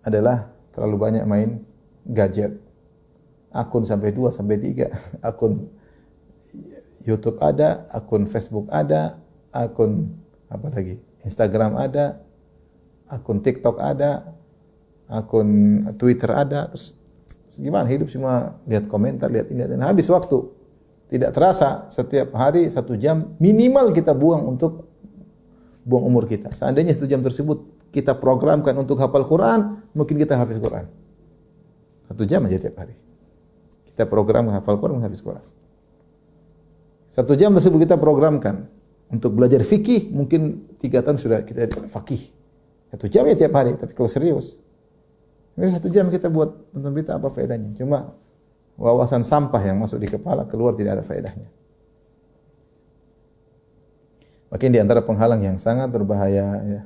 Speaker 2: adalah terlalu banyak main gadget. Akun sampai 2 sampai 3, akun YouTube ada, akun Facebook ada, akun apa lagi? Instagram ada, akun TikTok ada, akun Twitter ada. Terus gimana hidup cuma lihat komentar, lihat ini, dan habis waktu. Tidak terasa setiap hari 1 jam minimal kita buang untuk buang umur kita. Seandainya 1 jam tersebut kita programkan untuk hafal Quran, mungkin kita hafiz Quran. 1 jam aja tiap hari. Kita program hafal Quran, hafiz Quran. 1 jam tersebut kita programkan untuk belajar fikih, mungkin 3 tahun sudah kita fakih. 1 jam ya tiap hari, tapi kalau serius. Ini 1 jam kita buat tentang berita, apa faedahnya? Cuma wawasan sampah yang masuk di kepala, keluar tidak ada faedahnya. Makin di antara penghalang yang sangat berbahaya ya.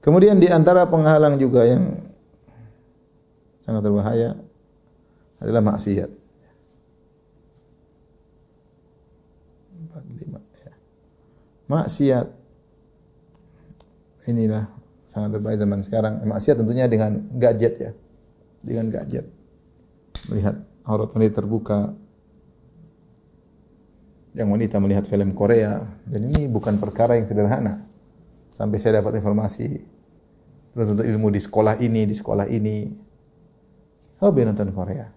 Speaker 2: Kemudian di antara penghalang juga yang sangat berbahaya adalah maksiat. 45 ya. Maksiat inilah sangat berbahaya zaman sekarang. Maksiat tentunya dengan gadget ya. Dengan gadget. Melihat aurat wanita terbuka. Yang wanita melihat film Korea. Dan ini bukan perkara yang sederhana. Sampai saya dapat informasi penuntut ilmu di sekolah ini. Hobi nonton Korea.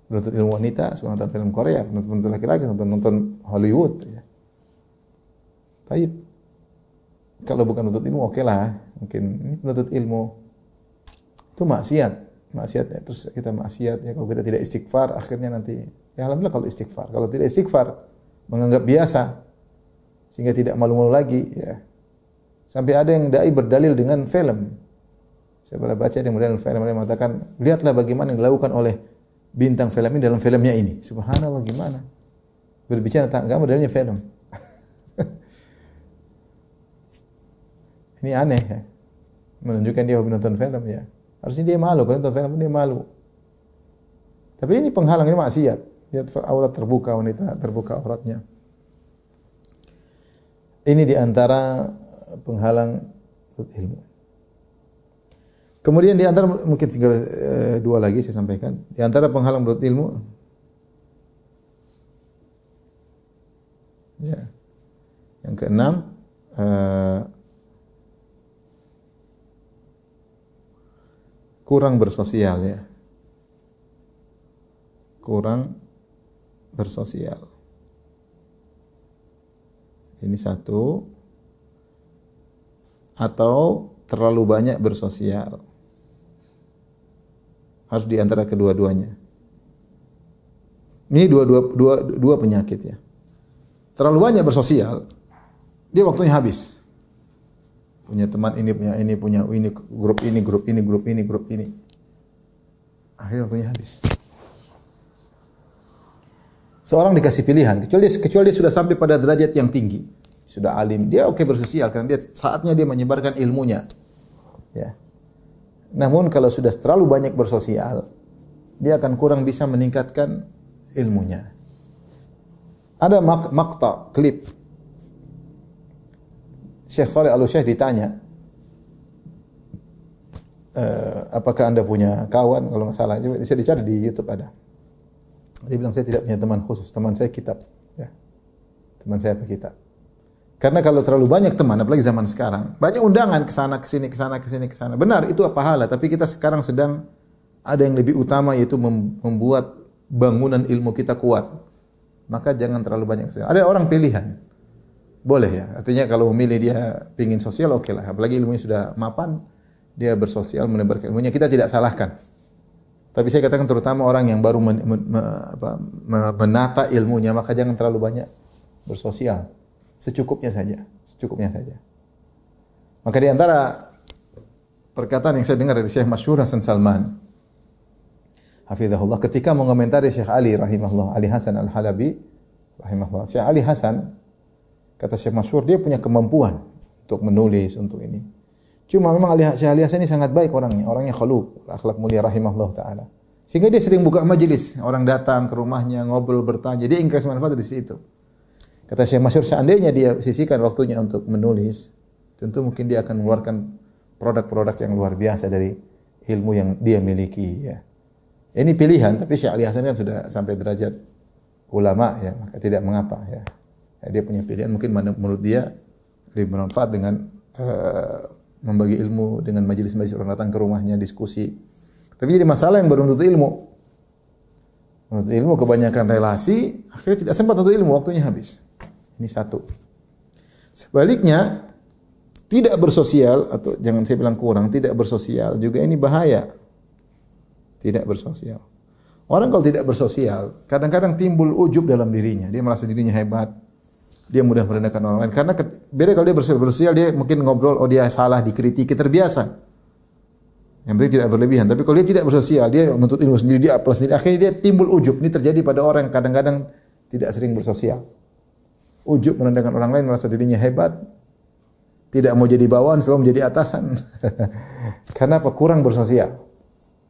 Speaker 2: Penuntut ilmu wanita suka nonton film Korea. Penuntut laki-laki nonton Hollywood. Ya. Tapi kalau bukan penuntut ilmu oke lah. Mungkin ini penuntut ilmu itu maksiat ya. Terus kita maksiat ya, kalau kita tidak istighfar akhirnya nanti ya alhamdulillah kalau istighfar. Kalau tidak istighfar menganggap biasa sehingga tidak malu-malu lagi ya. Sampai ada yang dai berdalil dengan film. Saya pernah baca yang berdalil film, dia mengatakan, lihatlah bagaimana yang dilakukan oleh bintang film ini dalam filmnya ini. Subhanallah, gimana? Berbicara tentang agama dalilnya film. Ini aneh ya. Menunjukkan dia hobi nonton film ya. Harusnya dia malu, kalau nonton film dia malu. Tapi ini penghalang, ini maksiat. Lihat aurat terbuka, wanita terbuka auratnya. Ini di antara penghalang ilmu. Kemudian di antara mungkin tinggal dua lagi saya sampaikan. Di antara penghalang menurut ilmu, ya, yang keenam, kurang bersosial ya. Kurang bersosial. Ini satu. Atau terlalu banyak bersosial. Harus di antara kedua-duanya. Ini dua penyakit ya. Terlalu banyak bersosial, dia waktunya habis. Punya teman ini, punya ini, grup ini. Akhirnya waktunya habis. Seorang dikasih pilihan, kecuali dia sudah sampai pada derajat yang tinggi. Sudah alim, dia oke bersosial karena saatnya dia menyebarkan ilmunya. Ya. Namun kalau sudah terlalu banyak bersosial, dia akan kurang bisa meningkatkan ilmunya. Ada makta, klip. Syekh Shalih Al-Utsaimin ditanya, apakah Anda punya kawan? Kalau nggak salah, bisa dicari di YouTube ada. Dia bilang, saya tidak punya teman khusus, teman saya kitab. Ya. Teman saya kitab. Karena kalau terlalu banyak teman, apalagi zaman sekarang, banyak undangan ke sana, ke sini. Benar, itu pahala, tapi kita sekarang sedang ada yang lebih utama, yaitu membuat bangunan ilmu kita kuat. Maka jangan terlalu banyak. Ada orang pilihan. Boleh ya. Artinya kalau memilih dia pingin sosial, oke lah. Apalagi ilmunya sudah mapan, dia bersosial, menebarkan ilmunya. Kita tidak salahkan. Tapi saya katakan terutama orang yang baru menata ilmunya, maka jangan terlalu banyak bersosial. Secukupnya saja. Maka di antara perkataan yang saya dengar dari Syekh Masyhur Hasan Salman, hafizahullah, ketika mengomentari Syekh Ali rahimahullah, Ali Hasan Al-Halabi rahimahullah. Syekh Ali Hasan, kata Syekh Masyhur, dia punya kemampuan untuk menulis, untuk ini. Cuma memang Syekh Ali Hasan ini sangat baik orangnya khuluq, akhlak mulia rahimahullah taala. Sehingga dia sering buka majelis, orang datang ke rumahnya, ngobrol, bertanya. Dia ingkar manfaat di situ. Kata Syekh Masyhur, seandainya dia sisihkan waktunya untuk menulis, tentu mungkin dia akan mengeluarkan produk-produk yang luar biasa dari ilmu yang dia miliki. Ya. Ini pilihan, tapi Syekh Ali Hasan kan sudah sampai derajat ulama, ya, maka tidak mengapa. Ya. Dia punya pilihan, mungkin menurut dia lebih bermanfaat dengan membagi ilmu dengan majelis-majelis orang datang ke rumahnya, diskusi. Tapi jadi masalah yang menuntut ilmu. Menuntut ilmu kebanyakan relasi, akhirnya tidak sempat untuk ilmu, waktunya habis. Ini satu. Sebaliknya, tidak bersosial, atau jangan saya bilang kurang, tidak bersosial juga ini bahaya. Tidak bersosial. Orang kalau tidak bersosial, kadang-kadang timbul ujub dalam dirinya. Dia merasa dirinya hebat. Dia mudah merendahkan orang lain. Karena beda kalau dia bersosial, dia mungkin ngobrol, oh dia salah, dikritiki, terbiasa. Yang penting tidak berlebihan. Tapi kalau dia tidak bersosial, dia menuntut ilmu sendiri, dia apel sendiri, akhirnya dia timbul ujub. Ini terjadi pada orang yang kadang-kadang tidak sering bersosial. Ujub merendahkan orang lain, merasa dirinya hebat, tidak mau jadi bawahan, selalu menjadi atasan. Karena apa? Kurang bersosial.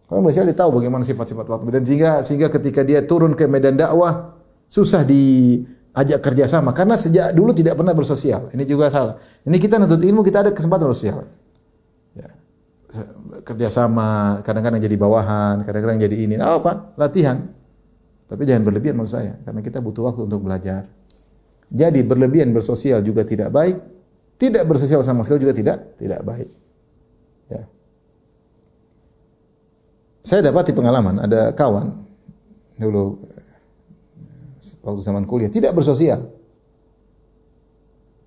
Speaker 2: Kurang bersosial, dia tahu bagaimana sifat-sifat waktu. Dan sehingga ketika dia turun ke medan dakwah, susah diajak kerjasama. Karena sejak dulu tidak pernah bersosial. Ini juga salah. Ini kita nuntut ilmu, kita ada kesempatan bersosial. kerjasama, kadang-kadang jadi bawahan, kadang-kadang jadi ini. Apa? Latihan. Tapi jangan berlebihan maksud saya, karena kita butuh waktu untuk belajar. Jadi berlebihan bersosial juga tidak baik, tidak bersosial sama sekali juga tidak baik. Ya. Saya dapati pengalaman, ada kawan dulu waktu zaman kuliah tidak bersosial.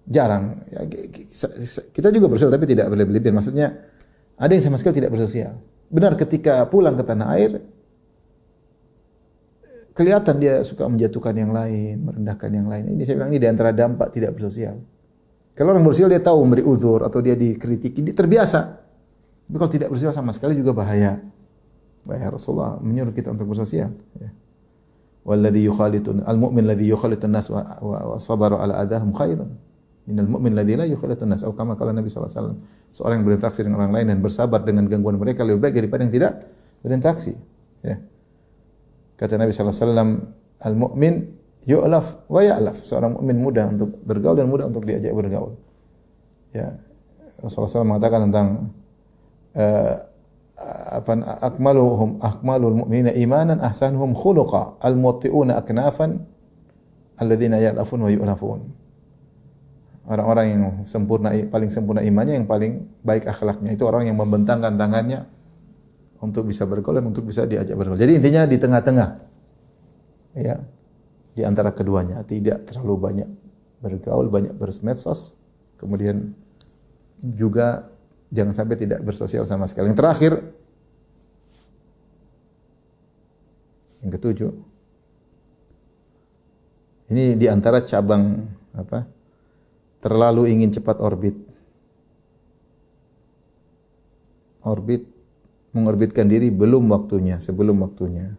Speaker 2: Jarang. Ya, kita juga bersosial tapi tidak berlebihan. Maksudnya ada yang sama sekali tidak bersosial. Benar ketika pulang ke tanah air kelihatan dia suka menjatuhkan yang lain, merendahkan yang lain. Ini saya bilang ini di antara dampak tidak bersosial. Kalau orang bersosial dia tahu memberi uzur atau dia dikritiki, dia terbiasa. Tapi kalau tidak bersosial sama sekali juga bahaya. Bahaya. Rasulullah menyuruh kita untuk bersosial. Ya. Walladhi yukhalitun al-mu'min alladhi yukhalitun nas wa sabaru ala adahum khairun minal mu'min alladhi la yukhalitun nas. Atau kama kala Nabi sallallahu alaihi wasallam, seorang yang berinteraksi dengan orang lain dan bersabar dengan gangguan mereka lebih baik daripada yang tidak berinteraksi. Ya. Kata Nabi sallallahu alaihi wasallam, al-mu'min yu'laf wa ya'laf. Seorang mukmin mudah untuk bergaul dan mudah untuk diajak bergaul. Ya. Rasulullah SAW mengatakan tentang akmalul mu'minina imanan ahsanuhum khuluqa al-mutti'una aknafan alladzina ya'lafun wa yu'lafun. Orang-orang yang paling sempurna imannya, yang paling baik akhlaknya itu orang yang membentangkan tangannya untuk bisa bergaul dan untuk bisa diajak bergaul. Jadi intinya di tengah-tengah. Ya. Di antara keduanya, tidak terlalu banyak bergaul, banyak bermedsos, kemudian juga jangan sampai tidak bersosial sama sekali. Yang terakhir, yang ketujuh, ini di antara cabang apa? Terlalu ingin cepat orbit, mengorbitkan diri belum waktunya, sebelum waktunya.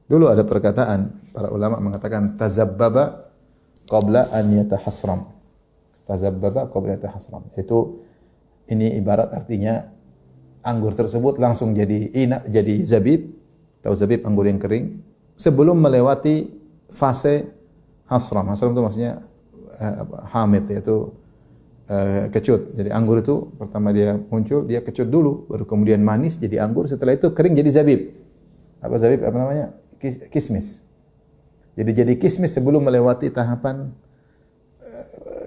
Speaker 2: Dulu ada perkataan para ulama mengatakan tazabbaba qabla an yatahasram. Itu ini ibarat artinya anggur tersebut langsung jadi zabib. Tahu zabib, anggur yang kering, sebelum melewati fase hasram. Hasram itu maksudnya hamid, yaitu kecut. Jadi anggur itu pertama dia muncul, dia kecut dulu, baru kemudian manis jadi anggur, setelah itu kering jadi zabib. Apa zabib? Apa namanya? Kismis. Jadi kismis sebelum melewati tahapan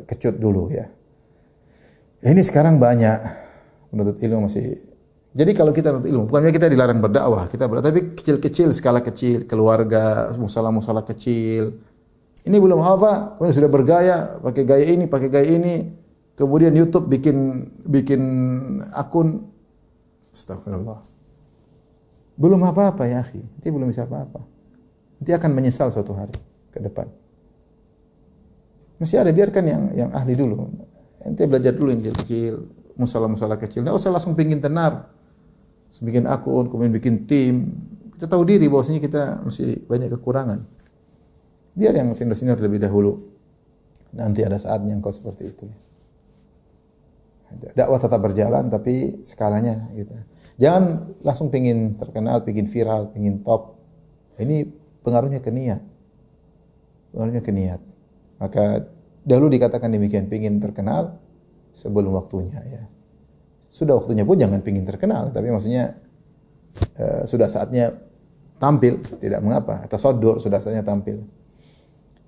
Speaker 2: kecut dulu ya. Ini sekarang banyak penuntut ilmu masih. Jadi kalau kita menuntut ilmu, bukannya kita dilarang berdakwah, tapi kecil-kecil, skala kecil, keluarga, musalah-musalah kecil. Ini belum apa, kemudian sudah bergaya, pakai gaya ini, kemudian YouTube bikin akun. Astagfirullah. Belum apa-apa ya akhi, nanti belum bisa apa-apa. Nanti akan menyesal suatu hari ke depan. Masih ada, biarkan yang ahli dulu. Nanti belajar dulu yang kecil, musalah-musalah kecil. Nggak usah langsung bikin tenar, bikin akun, kemudian bikin tim. Kita tahu diri bahwasanya kita masih banyak kekurangan. Biar yang senior-senior lebih dahulu. Nanti ada saatnya engkau seperti itu. Dakwah tetap berjalan, tapi skalanya gitu. Jangan langsung pengin terkenal, pengin viral, pengin top. Ini pengaruhnya ke niat. Maka dahulu dikatakan demikian, pengin terkenal sebelum waktunya ya. Sudah waktunya pun jangan pengin terkenal, tapi maksudnya sudah saatnya tampil, tidak mengapa. Tasaddur, sudah saatnya tampil.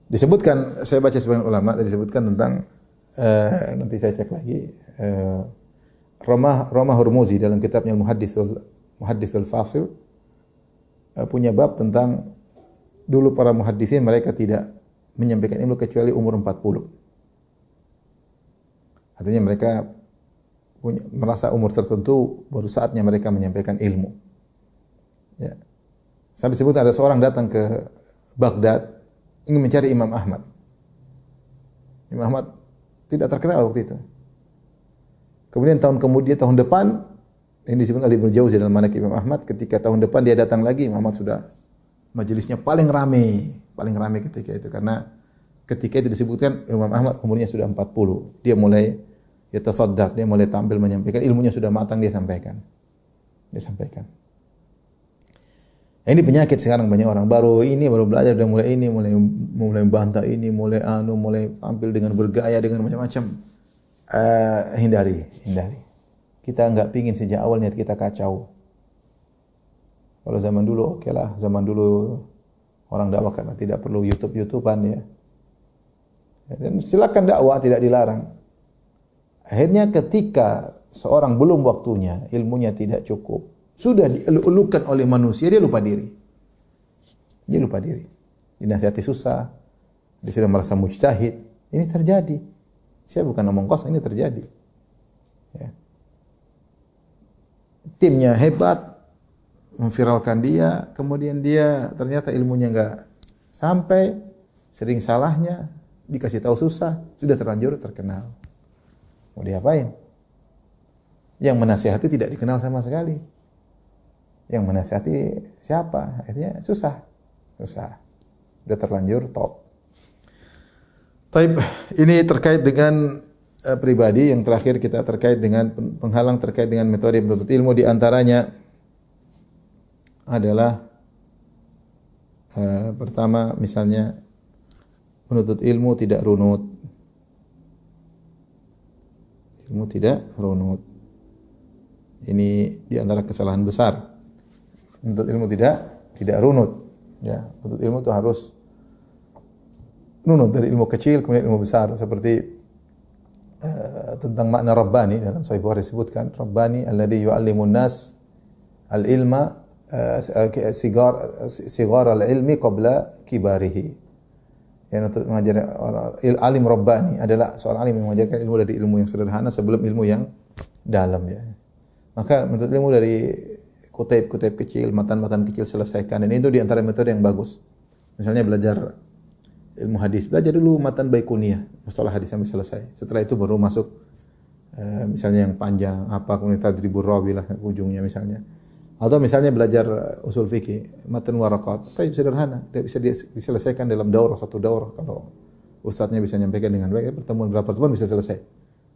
Speaker 2: Disebutkan, saya baca sebagian ulama disebutkan tentang nanti saya cek lagi. Roma Hurmuzi dalam kitabnya Muhaddisul Fasil punya bab tentang dulu para muhaddisin mereka tidak menyampaikan ilmu kecuali umur 40. Artinya mereka merasa umur tertentu baru saatnya mereka menyampaikan ilmu. Ya. Sampai sebut ada seorang datang ke Baghdad ingin mencari Imam Ahmad. Imam Ahmad tidak terkenal waktu itu. Kemudian tahun depan, ini disebut oleh Ibnu Jauzi dalam Manaqib Imam Ahmad, ketika tahun depan dia datang lagi, Imam Ahmad sudah majelisnya paling ramai ketika itu, karena ketika itu disebutkan Imam Ahmad umurnya sudah 40. Dia mulai yatasaddar, dia mulai tampil menyampaikan, ilmunya sudah matang, dia sampaikan. Ini penyakit sekarang, banyak orang baru belajar, udah mulai membantah ini, mulai tampil dengan bergaya dengan macam-macam. hindari. Kita nggak pingin sejak awal niat kita kacau. Kalau zaman dulu oke lah, zaman dulu orang dakwah karena tidak perlu YouTubean ya. Dan silakan dakwah, tidak dilarang. Akhirnya ketika seorang belum waktunya, ilmunya tidak cukup, sudah dieluk-elukan oleh manusia, dia lupa diri. Dinasihati susah, dia sudah merasa mujtahid. Ini terjadi. Saya bukan ngomong kosong, ini terjadi. Ya. Timnya hebat, memviralkan dia, kemudian dia ternyata ilmunya enggak sampai, sering salahnya, dikasih tahu susah, sudah terlanjur terkenal. Mau diapain? Yang menasihati tidak dikenal sama sekali. Yang menasihati siapa? Akhirnya susah. Sudah terlanjur top. Taib, ini terkait dengan pribadi. Yang terakhir kita terkait dengan penghalang terkait dengan metode menuntut ilmu. Di antaranya adalah pertama misalnya menuntut ilmu tidak runut. Ilmu tidak runut. Ini di antara kesalahan besar. Menuntut ilmu tidak runut. Ya, menuntut ilmu itu harus nunut dari ilmu kecil kemudian ilmu besar, seperti tentang makna Rabbani dalam Sahih Bukhari disebutkan Rabbani alladzi yu'allimun nas al-ilma sigar al-ilmi qabla kibarihi. Yang untuk mengajar alim Rabbani adalah seorang alim yang mengajarkan ilmu dari ilmu yang sederhana sebelum ilmu yang dalam ya. Maka menuntut ilmu dari kutip kecil, matan-matan kecil selesaikan, dan itu di antara metode yang bagus. Misalnya belajar ilmu hadis, belajar dulu matan Baiquniyah, mustalah hadis sampai selesai. Setelah itu baru masuk misalnya yang panjang, kemudian tadribur rawi lah ujungnya misalnya. Atau misalnya belajar usul fikih, matan waraqat, kayak sederhana, bisa diselesaikan dalam satu daurah kalau ustadznya bisa nyampaikan dengan baik, berapa pertemuan bisa selesai.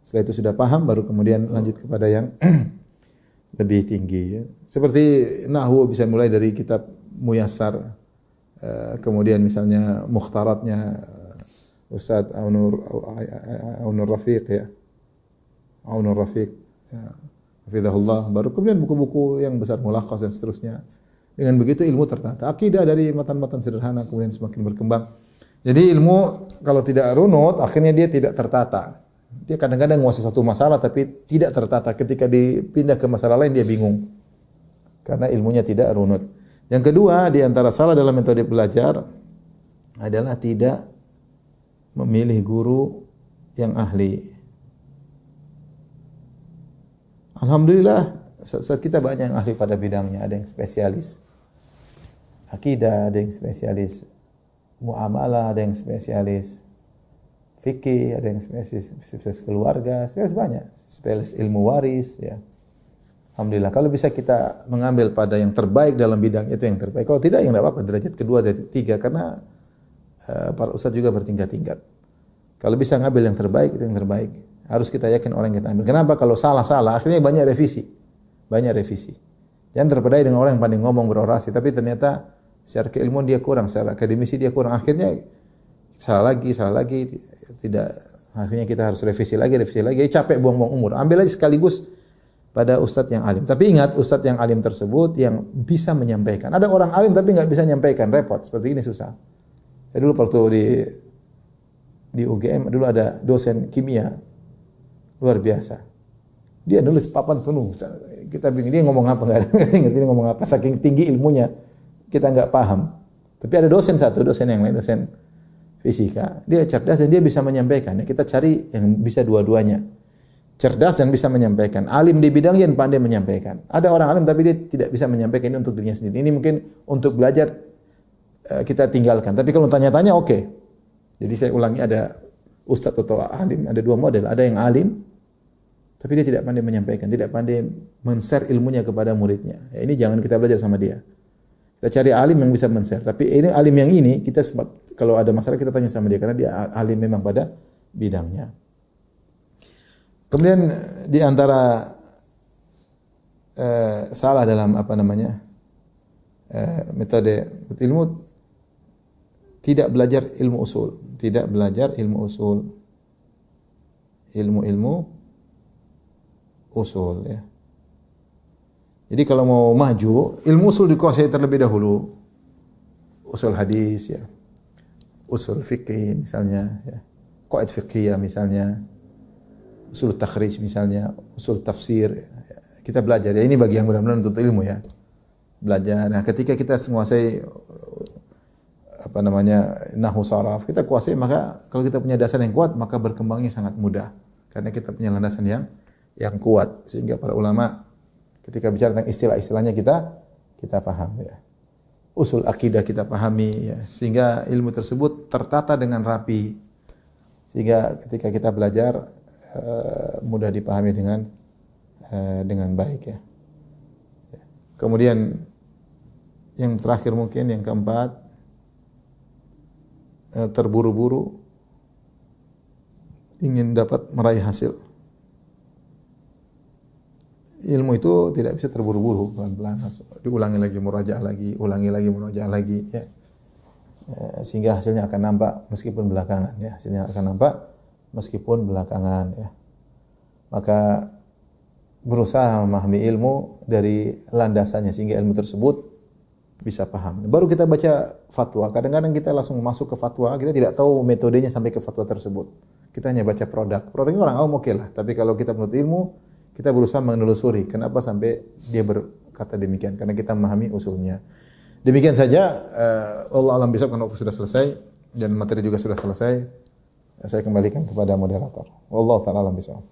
Speaker 2: Setelah itu sudah paham, baru kemudian lanjut kepada yang lebih tinggi ya. Seperti nahwu bisa mulai dari kitab Muyassar, kemudian misalnya mukhtaratnya Ustaz Aunur Rafiq ya. Hafizahullah, baru kemudian buku-buku yang besar mulakhas dan seterusnya. Dengan begitu ilmu tertata. Akidah dari matan-matan sederhana kemudian semakin berkembang. Jadi ilmu kalau tidak runut akhirnya dia tidak tertata. Dia kadang-kadang menguasai satu masalah tapi tidak tertata. Ketika dipindah ke masalah lain dia bingung. Karena ilmunya tidak runut. Yang kedua, di antara salah dalam metode belajar adalah tidak memilih guru yang ahli. Alhamdulillah, saat kita banyak yang ahli pada bidangnya. Ada yang spesialis akidah, ada yang spesialis muamalah, ada yang spesialis fikih, ada yang spesialis keluarga, spesialis banyak, spesialis ilmu waris ya. Alhamdulillah, kalau bisa kita mengambil pada yang terbaik dalam bidang itu yang terbaik. Kalau tidak, yang tidak apa-apa, derajat kedua, derajat ketiga, karena para ustadz juga bertingkat-tingkat. Kalau bisa ngambil yang terbaik, itu yang terbaik. Harus kita yakin orang yang kita ambil. Kenapa? Kalau salah-salah, akhirnya banyak revisi. Jangan terpedaya dengan orang yang pandai ngomong berorasi, tapi ternyata secara keilmuan dia kurang, secara akademisi dia kurang. Akhirnya salah lagi, tidak. Akhirnya kita harus revisi lagi. Capek buang-buang umur. Ambil aja sekaligus pada ustadz yang alim. Tapi ingat, ustadz yang alim tersebut yang bisa menyampaikan. Ada orang alim tapi nggak bisa menyampaikan, repot. Seperti ini susah. Saya dulu waktu di UGM dulu ada dosen kimia luar biasa. Dia nulis papan penuh. Kita bingung dia ngomong apa, nggak ngerti dia ngomong apa. Saking tinggi ilmunya kita nggak paham. Tapi ada dosen yang lain, dosen fisika. Dia cerdas dan dia bisa menyampaikan. Kita cari yang bisa dua-duanya. Cerdas dan bisa menyampaikan. Alim di bidangnya dan pandai menyampaikan. Ada orang alim tapi dia tidak bisa menyampaikan, ini untuk dirinya sendiri. Ini mungkin untuk belajar kita tinggalkan. Tapi kalau tanya-tanya oke. Jadi saya ulangi, ada ustadz atau alim, ada dua model. Ada yang alim tapi dia tidak pandai menyampaikan, tidak pandai men-share ilmunya kepada muridnya. Ya, ini jangan kita belajar sama dia. Kita cari alim yang bisa men-share. Tapi ini alim yang ini kita kalau ada masalah kita tanya sama dia karena dia alim memang pada bidangnya. Kemudian di antara salah dalam metode ilmu, tidak belajar ilmu usul, ilmu-ilmu usul ya. Jadi kalau mau maju, ilmu usul dikuasai terlebih dahulu. Usul hadis ya. Usul fikih misalnya ya. Qawaid fiqhiyah misalnya. Usul takhrij misalnya, usul tafsir. Ya. Kita belajar ya, ini bagi yang benar-benar untuk ilmu ya. Belajar. Nah, ketika kita menguasai nahwu saraf, kita kuasai, maka kalau kita punya dasar yang kuat, maka berkembangnya sangat mudah. Karena kita punya landasan yang kuat, sehingga para ulama ketika bicara tentang istilah-istilahnya kita paham ya. Usul akidah kita pahami ya, sehingga ilmu tersebut tertata dengan rapi. Sehingga ketika kita belajar mudah dipahami dengan baik ya. Kemudian yang terakhir mungkin yang keempat, terburu-buru ingin dapat meraih hasil. Ilmu itu tidak bisa terburu-buru, pelan-pelan, diulangi lagi, murajaah lagi, ulangi lagi, murajaah lagi ya. Sehingga hasilnya akan nampak meskipun belakangan ya, hasilnya akan nampak meskipun belakangan ya. Maka berusaha memahami ilmu dari landasannya sehingga ilmu tersebut bisa paham. Baru kita baca fatwa. Kadang-kadang kita langsung masuk ke fatwa, kita tidak tahu metodenya sampai ke fatwa tersebut. Kita hanya baca produk. Produknya orang awam oke lah, tapi kalau kita menuntut ilmu, kita berusaha menelusuri kenapa sampai dia berkata demikian, karena kita memahami usulnya. Demikian saja, Allah alam bisawab, karena waktu sudah selesai dan materi juga sudah selesai. Saya kembalikan kepada moderator. Wallahu ta'ala alam bisawab.